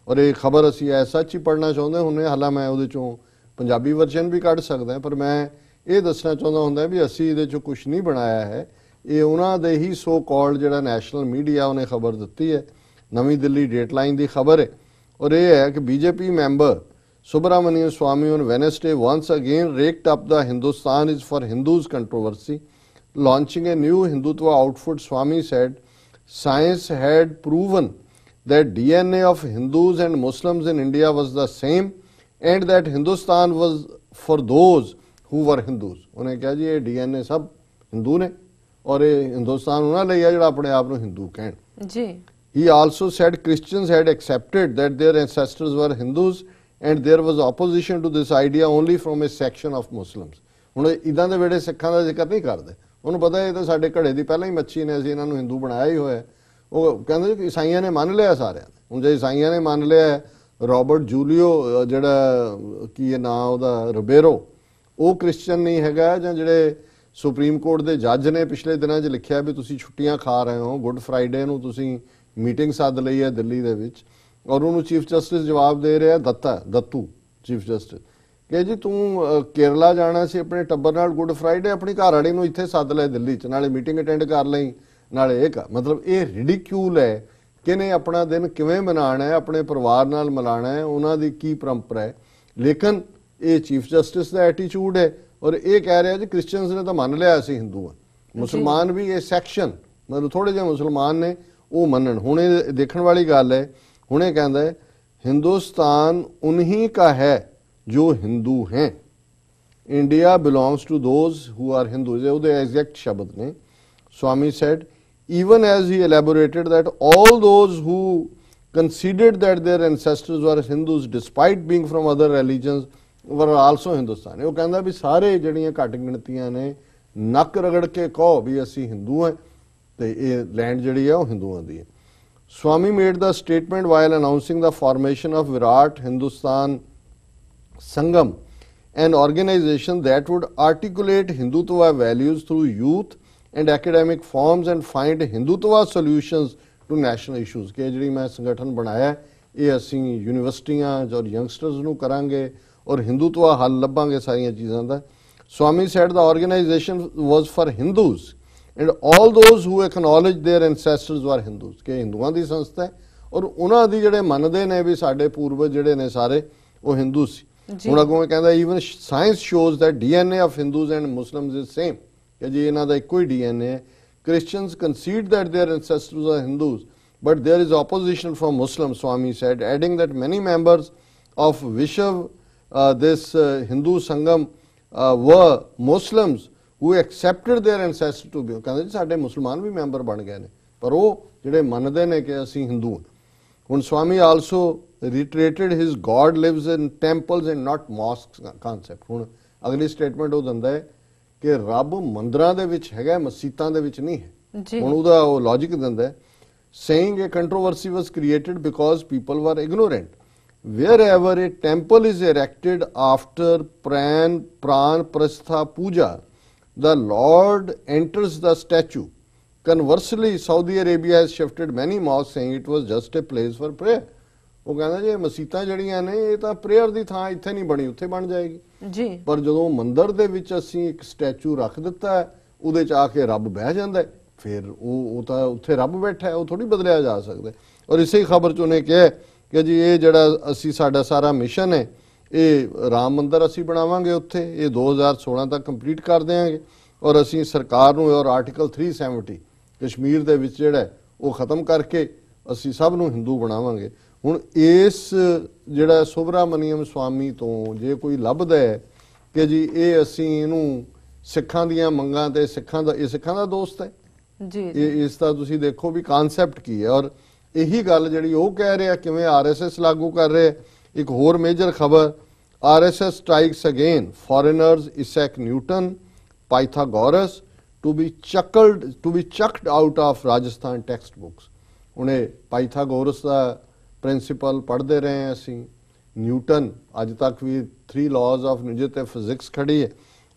ਔਰ ਇਹ ਖਬਰ ਅਸੀਂ ਐਸਾ ਹੀ ਪੜ੍ਹਨਾ ਚਾਹੁੰਦੇ ਹੁੰਦੇ, ਹਾਲਾਂ ਮੈਂ ਉਹਦੇ 'ਚੋਂ ਪੰਜਾਬੀ ਵਰਜਨ ਵੀ ਕੱਢ ਸਕਦਾ, ਪਰ ਮੈਂ ਇਹ ਦੱਸਣਾ ਚਾਹੁੰਦਾ ਹੁੰਦਾ ਵੀ ਅਸੀਂ ਇਹਦੇ 'ਚੋਂ ਕੁਝ ਨਹੀਂ ਬਣਾਇਆ ਹੈ, ਇਹ ਉਹਨਾਂ ਦੇ ਹੀ ਸੋ ਕਾਲਡ ਜਿਹੜਾ ਨੈਸ਼ਨਲ ਮੀਡੀਆ ਉਹਨੇ ਖਬਰ ਦਿੱਤੀ ਹੈ। ਨਵੀਂ ਦਿੱਲੀ ਡੇਟਲਾਈਨ ਦੀ ਖਬਰ ਹੈ ਔਰ ਇਹ ਹੈ ਕਿ BJP member Subramanian Swamy on Wednesday once again raked up the Hindustan is for Hindus controversy. Launching a new Hindutva outfit, Swamy said science had proven that DNA of Hindus and Muslims in India was the same and that Hindustan was for those who were Hindus. उन्हें कहा जी ये DNA सब हिंदू ने और ये हिंदुस्तान उन्हें ले ਜਿਹੜਾ ਆਪਣੇ ਆਪ ਨੂੰ ਹਿੰਦੂ ਕਹਿਣ ਜੀ। He also said Christians had accepted that their ancestors were Hindus and there was opposition to this idea only from a section of Muslims. ਹੁਣ ਇਦਾਂ ਦੇ ਵੇੜੇ ਸਿੱਖਾਂ ਦਾ ਜ਼ਿਕਰ ਨਹੀਂ ਕਰਦੇ, ਉਹਨੂੰ ਪਤਾ ਇਹ ਤਾਂ ਸਾਡੇ ਘੜੇ ਦੀ ਪਹਿਲਾਂ ਹੀ ਮੱਛੀ ਨੇ, ਅਸੀਂ ਇਹਨਾਂ ਨੂੰ ਹਿੰਦੂ ਬਣਾਇਆ ਹੀ ਹੋਇਆ। ਉਹ ਕਹਿੰਦੇ ਕਿ ਈਸਾਈਆਂ ਨੇ ਮੰਨ ਲਿਆ ਸਾਰਿਆਂ ਨੇ। ਹੁਣ ਜੇ ਈਸਾਈਆਂ ਨੇ ਮੰਨ ਲਿਆ, ਰੋਬਰਟ ਜੂਲੀਓ ਜਿਹੜਾ ਕੀ ਹੈ ਨਾਂ ਉਹਦਾ ਰਬੇਰੋ, ਉਹ ਕ੍ਰਿਸਚੀਅਨ ਨਹੀਂ ਹੈਗਾ, ਜਾਂ ਜਿਹੜੇ ਸੁਪਰੀਮ ਕੋਰਟ ਦੇ ਜੱਜ ਨੇ ਪਿਛਲੇ ਦਿਨਾਂ 'ਚ ਲਿਖਿਆ ਵੀ ਤੁਸੀਂ ਛੁੱਟੀਆਂ ਖਾ ਰਹੇ ਹੋ, ਗੁੱਡ ਫਰਾਈਡੇ ਨੂੰ ਤੁਸੀਂ ਮੀਟਿੰਗ ਸੱਦ ਲਈ ਹੈ ਦਿੱਲੀ ਦੇ ਵਿੱਚ ਔਰ ਉਹਨੂੰ ਚੀਫ ਜਸਟਿਸ ਜਵਾਬ ਦੇ ਰਿਹਾ ਦੱਤੂ ਚੀਫ ਜਸਟਿਸ ਕਿ ਜੀ ਤੂੰ ਕੇਰਲਾ ਜਾਣਾ ਸੀ ਆਪਣੇ ਟੱਬਰ ਨਾਲ, ਗੁੱਡ ਫਰਾਈਡੇ ਆਪਣੀ ਘਰ ਵਾਲੀ ਨੂੰ ਇੱਥੇ ਸੱਦ ਲੈ ਦਿੱਲੀ 'ਚ, ਨਾਲੇ ਮੀਟਿੰਗ ਅਟੈਂਡ ਕਰ ਲਈ ਨਾਲੇ ਇਹ ਮਤਲਬ ਇਹ ਰਿਡੀਕਿਊਲ ਹੈ ਕਿ ਨੇ ਆਪਣਾ ਦਿਨ ਕਿਵੇਂ ਮਨਾਉਣਾ ਹੈ, ਆਪਣੇ ਪਰਿਵਾਰ ਨਾਲ ਮਨਾਉਣਾ ਹੈ, ਉਹਨਾਂ ਦੀ ਕੀ ਪਰੰਪਰਾ ਹੈ। ਲੇਕਿਨ ਇਹ ਚੀਫ ਜਸਟਿਸ ਦਾ ਐਟੀਟਿਊਡ ਹੈ ਔਰ ਇਹ ਕਹਿ ਰਿਹਾ ਜੀ ਕ੍ਰਿਸਚੀਅਨਸ ਨੇ ਤਾਂ ਮੰਨ ਲਿਆ ਅਸੀਂ ਹਿੰਦੂ ਹਾਂ, ਮੁਸਲਮਾਨ ਵੀ ਇਹ ਸੈਕਸ਼ਨ ਮਤਲਬ ਥੋੜੇ ਜਿਹੇ ਮੁਸਲਮਾਨ ਨੇ ਉਹ ਮੰਨਣ। ਹੁਣ ਇਹ ਦੇਖਣ ਵਾਲੀ ਗੱਲ ਹੈ, ਹੁਣ ਇਹ ਕਹਿੰਦਾ ਹੈ हिंदुस्तान उन्हीं का है जो हिंदू हैं, India belongs to those who are Hindus. ਉਹਦੇ ਐਗਜ਼ੈਕਟ ਸ਼ਬਦ ਨੇ। Swamy said even as he elaborated that all those who considered that their ancestors were Hindus despite being from other religions were also Hindustani। ਉਹ ਕਹਿੰਦਾ ਵੀ ਸਾਰੇ ਜਿਹੜੀਆਂ ਘੱਟ ਗਿਣਤੀਆਂ ਨੇ ਨੱਕ ਰਗੜ ਕੇ ਕਹੋ ਵੀ ਅਸੀਂ ਹਿੰਦੂ ਹਾਂ ਤੇ ਇਹ ਲੈਂਡ ਜਿਹੜੀ ਹੈ ਉਹ ਹਿੰਦੂਆਂ ਦੀ ਹੈ। Swamy made the statement while announcing the formation of Virat Hindustan Sangam, an organization that would articulate Hindutva values through youth and academic forms and find Hindutva solutions to national issues। ਕਿ ਜਿਹੜੀ ਮੈਂ ਸੰਗਠਨ ਬਣਾਇਆ ਇਹ ਅਸੀਂ ਯੂਨੀਵਰਸਿਟੀਆਂ ਔਰ youngsters ਨੂੰ ਕਰਾਂਗੇ ਔਰ ਹਿੰਦੂਤਵਾ ਹੱਲ ਲੱਭਾਂਗੇ ਸਾਰੀਆਂ ਚੀਜ਼ਾਂ ਦਾ। Swamy said the organization was for Hindus and all those who acknowledge their ancestors were Hindus। ਕਿ ਹਿੰਦੂਆਂ ਦੀ ਸੰਸਥਾ ਹੈ ਔਰ ਉਹਨਾਂ ਦੀ ਜਿਹੜੇ ਮੰਨਦੇ ਨੇ ਵੀ ਸਾਡੇ ਪੂਰਵਜ ਜਿਹੜੇ ਨੇ ਸਾਰੇ ਉਹ ਹਿੰਦੂ ਸੀ। ਹੁਣ ਅੱਗੋਂ ਕਹਿੰਦਾ even science shows that DNA of Hindus and Muslims is same। ਕਿ ਜੀ ਇਹਨਾਂ ਦਾ ਇੱਕੋ ਹੀ DNA ਹੈ। Christians concede that their ancestors are Hindus but there is opposition from Muslims, Swamy said, adding that many members of Vishav this Hindu Sangam were Muslims who accepted their ancestors to be। ਕਹਿੰਦੇ ਜੀ ਸਾਡੇ ਮੁਸਲਮਾਨ ਵੀ member ਬਣ ਗਏ ਨੇ ਪਰ ਉਹ ਜਿਹੜੇ ਮੰਨਦੇ ਨੇ ਕਿ ਅਸੀਂ ਹਿੰਦੂ ਹਾਂ। ਹੁਣ Swamy also reiterated his God lives in temples and not mosques concept। ਹੁਣ ਅਗਲੀ ਸਟੇਟਮੈਂਟ ਉਹ ਦਿੰਦਾ ਹੈ ਕਿ ਰੱਬ ਮੰਦਰਾਂ ਦੇ ਵਿੱਚ ਹੈਗਾ, ਮਸਜਿਦਾਂ ਦੇ ਵਿੱਚ ਨਹੀਂ ਹੈ। ਹੁਣ ਉਹਦਾ ਉਹ ਲੌਜਿਕ ਦਿੰਦਾ ਹੈ saying a controversy was created because people were ignorant। Wherever a temple is erected after pran prastha puja, the Lord enters the statue। Conversely, Saudi Arabia has shifted many mosques saying it was just a place for prayer। ਉਹ ਕਹਿੰਦਾ ਜੀ ਮਸਜਿਦਾਂ ਜਿਹੜੀਆਂ ਨੇ ਇਹ ਤਾਂ prayer ਦੀ ਥਾਂ ਇੱਥੇ ਨਹੀਂ ਬਣੀ ਉੱਥੇ ਬਣ ਜਾਏਗੀ। ਜੀ ਪਰ ਜਦੋਂ ਮੰਦਿਰ ਦੇ ਵਿੱਚ ਅਸੀਂ ਇੱਕ ਸਟੈਚੂ ਰੱਖ ਦਿੱਤਾ ਹੈ, ਉਹਦੇ ਚ ਆ ਕੇ ਰੱਬ ਬਹਿ ਜਾਂਦਾ ਹੈ, ਫਿਰ ਉਹ ਤਾਂ ਉੱਥੇ ਰੱਬ ਬੈਠਾ ਹੈ, ਉਹ ਥੋੜੀ ਬਦਲਿਆ ਜਾ ਸਕਦਾ। ਔਰ ਇਸੇ ਖਬਰ ਚ ਉਹਨੇ ਕਿਹਾ ਕਿ ਜੀ ਇਹ ਜਿਹੜਾ ਅਸੀਂ ਸਾਡਾ ਸਾਰਾ ਮਿਸ਼ਨ ਹੈ, ਇਹ ਰਾਮ ਮੰਦਿਰ ਅਸੀਂ ਬਣਾਵਾਂਗੇ ਉੱਥੇ, ਇਹ 2016 ਤੱਕ ਕੰਪਲੀਟ ਕਰ ਦੇਵਾਂਗੇ ਔਰ ਅਸੀਂ ਸਰਕਾਰ ਨੂੰ ਔਰ ਆਰਟੀਕਲ 370 ਕਸ਼ਮੀਰ ਦੇ ਵਿੱਚ ਜਿਹੜਾ ਉਹ ਖਤਮ ਕਰਕੇ ਅਸੀਂ ਸਭ ਨੂੰ ਹਿੰਦੂ ਬਣਾਵਾਂਗੇ। ਹੁਣ ਇਸ ਜਿਹੜਾ ਸੁਬਰਾਮਨੀਅਮ ਸਵਾਮੀ ਤੋਂ ਜੇ ਕੋਈ ਲੱਭਦਾ ਹੈ ਕਿ ਜੀ ਇਹ ਅਸੀਂ ਇਹਨੂੰ ਸਿੱਖਾਂ ਦੀਆਂ ਮੰਗਾਂ ਤੇ ਸਿੱਖਾਂ ਦਾ ਦੋਸਤ ਹੈ ਜੀ, ਇਸ ਦਾ ਤੁਸੀਂ ਦੇਖੋ ਵੀ ਕਨਸੈਪਟ ਕੀ ਹੈ। ਔਰ ਇਹੀ ਗੱਲ ਜਿਹੜੀ ਉਹ ਕਹਿ ਰਿਹਾ ਕਿਵੇਂ ਆਰਐਸਐਸ ਲਾਗੂ ਕਰ ਰਿਹਾ। ਇੱਕ ਹੋਰ ਮੇਜਰ ਖਬਰ, RSS strikes again foreigners Isaac Newton Pythagoras to be chucked out of Rajasthan textbooks. ਉਹਨੇ ਪਾਈਥਾਗੋਰਸ ਦਾ ਪ੍ਰਿੰਸੀਪਲ ਪੜ੍ਹਦੇ ਰਹੇ ਹਾਂ ਅਸੀਂ, ਨਿਊਟਨ ਅੱਜ ਤੱਕ ਵੀ 3 ਲਾਜ਼ ਆਫ ਨਿਊਟਨ ਤੇ ਫਿਜ਼ਿਕਸ ਖੜੀ ਹੈ।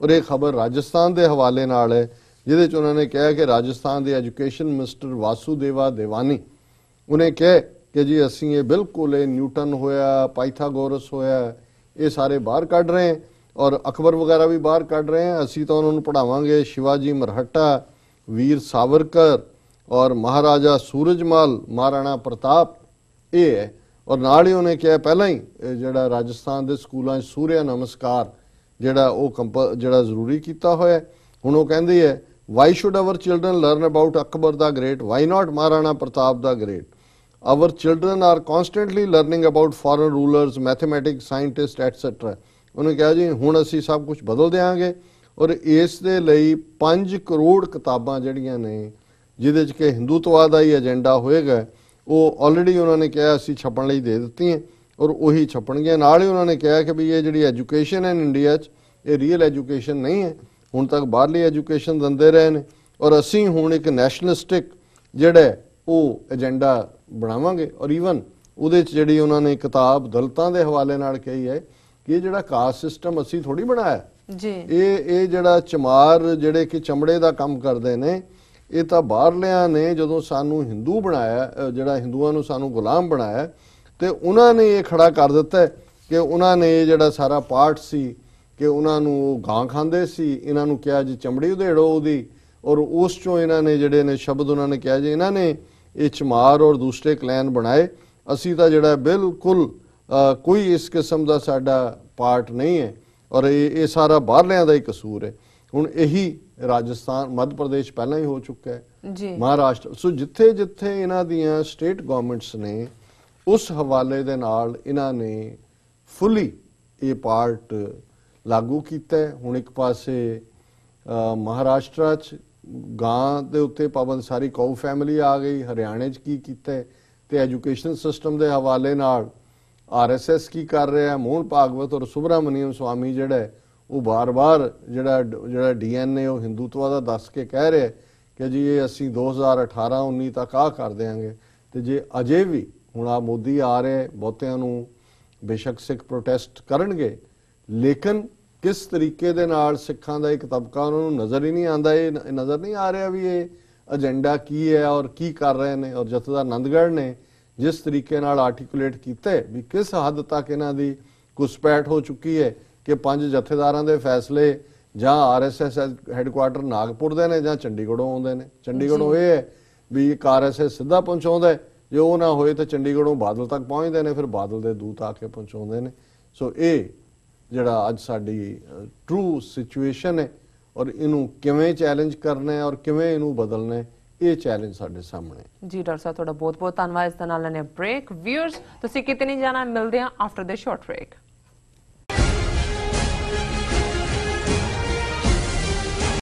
ਔਰ ਇਹ ਖਬਰ ਰਾਜਸਥਾਨ ਦੇ ਹਵਾਲੇ ਨਾਲ ਹੈ ਜਿਹਦੇ ਚ ਉਹਨਾਂ ਨੇ ਕਿਹਾ ਕਿ ਰਾਜਸਥਾਨ ਦੇ ਐਜੂਕੇਸ਼ਨ ਮਿਨਿਸਟਰ ਵਾਸੂਦੇਵਾ ਦੇਵਾਨੀ ਉਹਨੇ ਕਿਹਾ ਕਿ ਜੀ ਅਸੀਂ ਇਹ ਬਿਲਕੁਲ ਇਹ ਨਿਊਟਨ ਹੋਇਆ ਪਾਈਥਾਗੋਰਸ ਹੋਇਆ ਇਹ ਸਾਰੇ ਬਾਹਰ ਕੱਢ ਰਹੇ ਹਾਂ ਔਰ ਅਕਬਰ ਵਗੈਰਾ ਵੀ ਬਾਹਰ ਕੱਢ ਰਹੇ ਹਾਂ। ਅਸੀਂ ਤਾਂ ਉਹਨਾਂ ਨੂੰ ਪੜ੍ਹਾਵਾਂਗੇ ਸ਼ਿਵਾਜੀ ਮਰਹੱਟਾ, ਵੀਰ ਸਾਵਰਕਰ ਔਰ ਮਹਾਰਾਜਾ ਸੂਰਜਮਲ, ਮਹਾਰਾਣਾ ਪ੍ਰਤਾਪ, ਇਹ ਹੈ। ਔਰ ਨਾਲ ਹੀ ਉਹਨੇ ਕਿਹਾ ਪਹਿਲਾਂ ਹੀ ਜਿਹੜਾ ਰਾਜਸਥਾਨ ਦੇ ਸਕੂਲਾਂ 'ਚ ਸੂਰਿਆ ਨਮਸਕਾਰ ਜਿਹੜਾ ਉਹ ਜਿਹੜਾ ਜ਼ਰੂਰੀ ਕੀਤਾ ਹੋਇਆ। ਹੁਣ ਉਹ ਕਹਿੰਦੀ ਹੈ why should our children learn about Akbar the great, why not Maharana Pratap the great. Our children are constantly learning about foreign rulers, mathematics, scientist etcetera. ਉਹਨੇ ਕਿਹਾ ਜੀ ਹੁਣ ਅਸੀਂ ਸਭ ਕੁਝ ਬਦਲ ਦਿਆਂਗੇ ਔਰ ਇਸ ਦੇ ਲਈ 5 ਕਰੋੜ ਕਿਤਾਬਾਂ ਜਿਹੜੀਆਂ ਨੇ ਜਿਹਦੇ 'ਚ ਕਿ ਹਿੰਦੂਤਵਾ ਦਾ ਹੀ ਏਜੰਡਾ ਹੋਏਗਾ ਉਹ ਆਲਰੇਡੀ ਉਹਨਾਂ ਨੇ ਕਿਹਾ ਅਸੀਂ ਛਪਣ ਲਈ ਦੇ ਦਿੱਤੀਆਂ ਔਰ ਉਹੀ ਛਪਣਗੀਆਂ। ਨਾਲ ਹੀ ਉਹਨਾਂ ਨੇ ਕਿਹਾ ਕਿ ਵੀ ਇਹ ਜਿਹੜੀ ਐਜੂਕੇਸ਼ਨ ਹੈ ਇੰਡੀਆ 'ਚ ਇਹ ਰੀਅਲ ਐਜੂਕੇਸ਼ਨ ਨਹੀਂ ਹੈ, ਹੁਣ ਤੱਕ ਬਾਹਰਲੀ ਐਜੂਕੇਸ਼ਨ ਦਿੰਦੇ ਰਹੇ ਨੇ ਔਰ ਅਸੀਂ ਹੁਣ ਇੱਕ ਨੈਸ਼ਨਲਿਸਟਿਕ ਜਿਹੜਾ ਉਹ ਏਜੰਡਾ ਬਣਾਵਾਂਗੇ। ਔਰ ਈਵਨ ਉਹਦੇ 'ਚ ਜਿਹੜੀ ਉਹਨਾਂ ਨੇ ਕਿਤਾਬ ਦਲਿਤਾਂ ਦੇ ਹਵਾਲੇ ਨਾਲ ਕਹੀ ਹੈ ਕਿ ਇਹ ਜਿਹੜਾ ਕਾਸਟ ਸਿਸਟਮ ਅਸੀਂ ਥੋੜੀ ਬਣਾਇਆ ਜੀ, ਇਹ ਜਿਹੜਾ ਚਮਾਰ ਜਿਹੜੇ ਕਿ ਚਮੜੇ ਦਾ ਕੰਮ ਕਰਦੇ ਨੇ ਇਹ ਤਾਂ ਬਾਹਰਲਿਆਂ ਨੇ ਜਦੋਂ ਸਾਨੂੰ ਹਿੰਦੂ ਬਣਾਇਆ, ਜਿਹੜਾ ਹਿੰਦੂਆਂ ਨੂੰ ਸਾਨੂੰ ਗੁਲਾਮ ਬਣਾਇਆ ਤੇ ਉਹਨਾਂ ਨੇ ਇਹ ਖੜਾ ਕਰ ਦਿੱਤਾ ਕਿ ਉਹਨਾਂ ਨੇ ਇਹ ਜਿਹੜਾ ਸਾਰਾ ਪਾਠ ਸੀ ਕਿ ਉਹਨਾਂ ਨੂੰ ਉਹ ਗਾਂ ਖਾਂਦੇ ਸੀ, ਇਹਨਾਂ ਨੂੰ ਕਿਹਾ ਜੀ ਚਮੜੀ ਉਧੇੜੋ ਉਹਦੀ ਔਰ ਉਸ ਚੋਂ ਇਹਨਾਂ ਨੇ ਜਿਹੜੇ ਨੇ ਸ਼ਬਦ ਉਹਨਾਂ ਨੇ ਕਿਹਾ ਜੀ ਇਹਨਾਂ ਨੇ ਇਹ ਚਮਾਰ ਔਰ ਦੂਸਰੇ ਕਲੈਨ ਬਣਾਏ। ਅਸੀਂ ਤਾਂ ਜਿਹੜਾ ਬਿਲਕੁਲ ਕੋਈ ਇਸ ਕਿਸਮ ਦਾ ਸਾਡਾ ਪਾਰਟ ਨਹੀਂ ਹੈ ਔਰ ਇਹ ਸਾਰਾ ਬਾਹਰਲਿਆਂ ਦਾ ਹੀ ਕਸੂਰ ਹੈ। ਹੁਣ ਇਹੀ ਰਾਜਸਥਾਨ, ਮੱਧ ਪ੍ਰਦੇਸ਼ ਪਹਿਲਾਂ ਹੀ ਹੋ ਚੁੱਕਾ ਹੈ ਜੀ, ਮਹਾਰਾਸ਼ਟਰ। ਸੋ ਜਿੱਥੇ ਜਿੱਥੇ ਇਹਨਾਂ ਦੀਆਂ ਸਟੇਟ ਗਵਰਨਮੈਂਟਸ ਨੇ ਉਸ ਹਵਾਲੇ ਦੇ ਨਾਲ ਇਹਨਾਂ ਨੇ ਫੁੱਲੀ ਇਹ ਪਾਰਟ ਲਾਗੂ ਕੀਤਾ ਹੈ। ਹੁਣ ਇੱਕ ਪਾਸੇ ਮਹਾਰਾਸ਼ਟਰ 'ਚ ਗਾਂ ਦੇ ਉੱਤੇ ਪਾਬੰਦ ਸਾਰੀ ਕਾਊ ਫੈਮਿਲੀ ਆ ਗਈ, ਹਰਿਆਣੇ 'ਚ ਕੀ ਕੀਤਾ ਤੇ ਐਜੂਕੇਸ਼ਨ ਸਿਸਟਮ ਦੇ ਹਵਾਲੇ ਨਾਲ ਆਰਐਸਐਸ ਕੀ ਕਰ ਰਿਹਾ, ਮੋਹਨ ਭਾਗਵਤ ਔਰ ਸੁਬਰਾਮਨੀਅਮ ਸਵਾਮੀ ਜਿਹੜਾ ਉਹ ਬਾਰ-ਬਾਰ ਜਿਹੜਾ ਡੀਐਨਏ ਉਹ ਹਿੰਦੂਤਵਾ ਦਾ ਦੱਸ ਕੇ ਕਹਿ ਰਿਹਾ ਕਿ ਜੀ ਇਹ ਅਸੀਂ 2018-19 ਤੱਕ ਆ ਕਰ ਦੇਾਂਗੇ। ਤੇ ਜੇ ਅਜੇ ਵੀ ਹੁਣ ਆ ਮੋਦੀ ਆ ਰਿਹਾ, ਬਹੁਤਿਆਂ ਨੂੰ ਬੇਸ਼ੱਕ ਸਿੱਖ ਪ੍ਰੋਟੈਸਟ ਕਰਨਗੇ ਲੇਕਿਨ ਕਿਸ ਤਰੀਕੇ ਦੇ ਨਾਲ ਸਿੱਖਾਂ ਦਾ ਇੱਕ ਤਬਕਾ ਉਹਨਾਂ ਨੂੰ ਨਜ਼ਰ ਹੀ ਨਹੀਂ ਆਉਂਦਾ, ਇਹ ਨਜ਼ਰ ਨਹੀਂ ਆ ਰਿਹਾ ਵੀ ਇਹ ਏਜੰਡਾ ਕੀ ਹੈ ਔਰ ਕੀ ਕਰ ਰਹੇ ਨੇ। ਔਰ ਜਥੇਦਾਰ ਨੰਦਗੜ੍ਹ ਨੇ ਜਿਸ ਤਰੀਕੇ ਨਾਲ ਆਰਟੀਕੂਲੇਟ ਕੀਤਾ ਵੀ ਕਿਸ ਹੱਦ ਤੱਕ ਇਹਨਾਂ ਦੀ ਘੁਸਪੈਠ ਹੋ ਚੁੱਕੀ ਹੈ ਕਿ 5 ਜਥੇਦਾਰਾਂ ਦੇ ਫੈਸਲੇ ਜਾਂ ਆਰਐਸਐਸ ਹੈੱਡਕੁਆਰਟਰ ਨਾਗਪੁਰ ਦੇ ਨੇ ਜਾਂ ਚੰਡੀਗੜ੍ਹੋਂ ਆਉਂਦੇ ਨੇ। ਚੰਡੀਗੜ੍ਹੋਂ ਇਹ ਹੈ ਵੀ ਇੱਕ ਆਰਐਸਐਸ ਸਿੱਧਾ ਪਹੁੰਚਾਉਂਦਾ, ਜੇ ਉਹ ਨਾ ਹੋਏ ਤਾਂ ਚੰਡੀਗੜ੍ਹੋਂ ਬਾਦਲ ਤੱਕ ਪਹੁੰਚਦੇ ਨੇ, ਫਿਰ ਬਾਦਲ ਦੇ ਦੂਤ ਆ ਕੇ ਪਹੁੰਚਾਉਂਦੇ ਨੇ। ਸੋ ਇਹ ਜਿਹੜਾ ਅੱਜ ਸਾਡੀ ਟਰੂ ਸਿਚੁਏਸ਼ਨ ਹੈ ਔਰ ਇਹਨੂੰ ਕਿਵੇਂ ਚੈਲੰਜ ਕਰਨਾ ਹੈ ਔਰ ਕਿਵੇਂ ਇਹਨੂੰ ਬਦਲਣਾ ਹੈ, ਇਹ ਚੈਲੰਜ ਸਾਡੇ ਸਾਹਮਣੇ। ਜੀ ਡਾਕਟਰ ਸਾਹਿਬ ਤੁਹਾਡਾ ਬਹੁਤ ਬਹੁਤ ਧੰਨਵਾਦ। ਇਸ ਦੇ ਨਾਲ ਨੇ ਬ੍ਰੇਕ। ਵਿਊਅਰਸ ਤੁਸੀਂ ਕਿਤੇ ਨਹੀਂ ਜਾਣਾ, ਮਿਲਦੇ ਹਾਂ ਆਫਟਰ ਦ ਸ਼ਾਰਟ ਬ੍ਰੇਕ।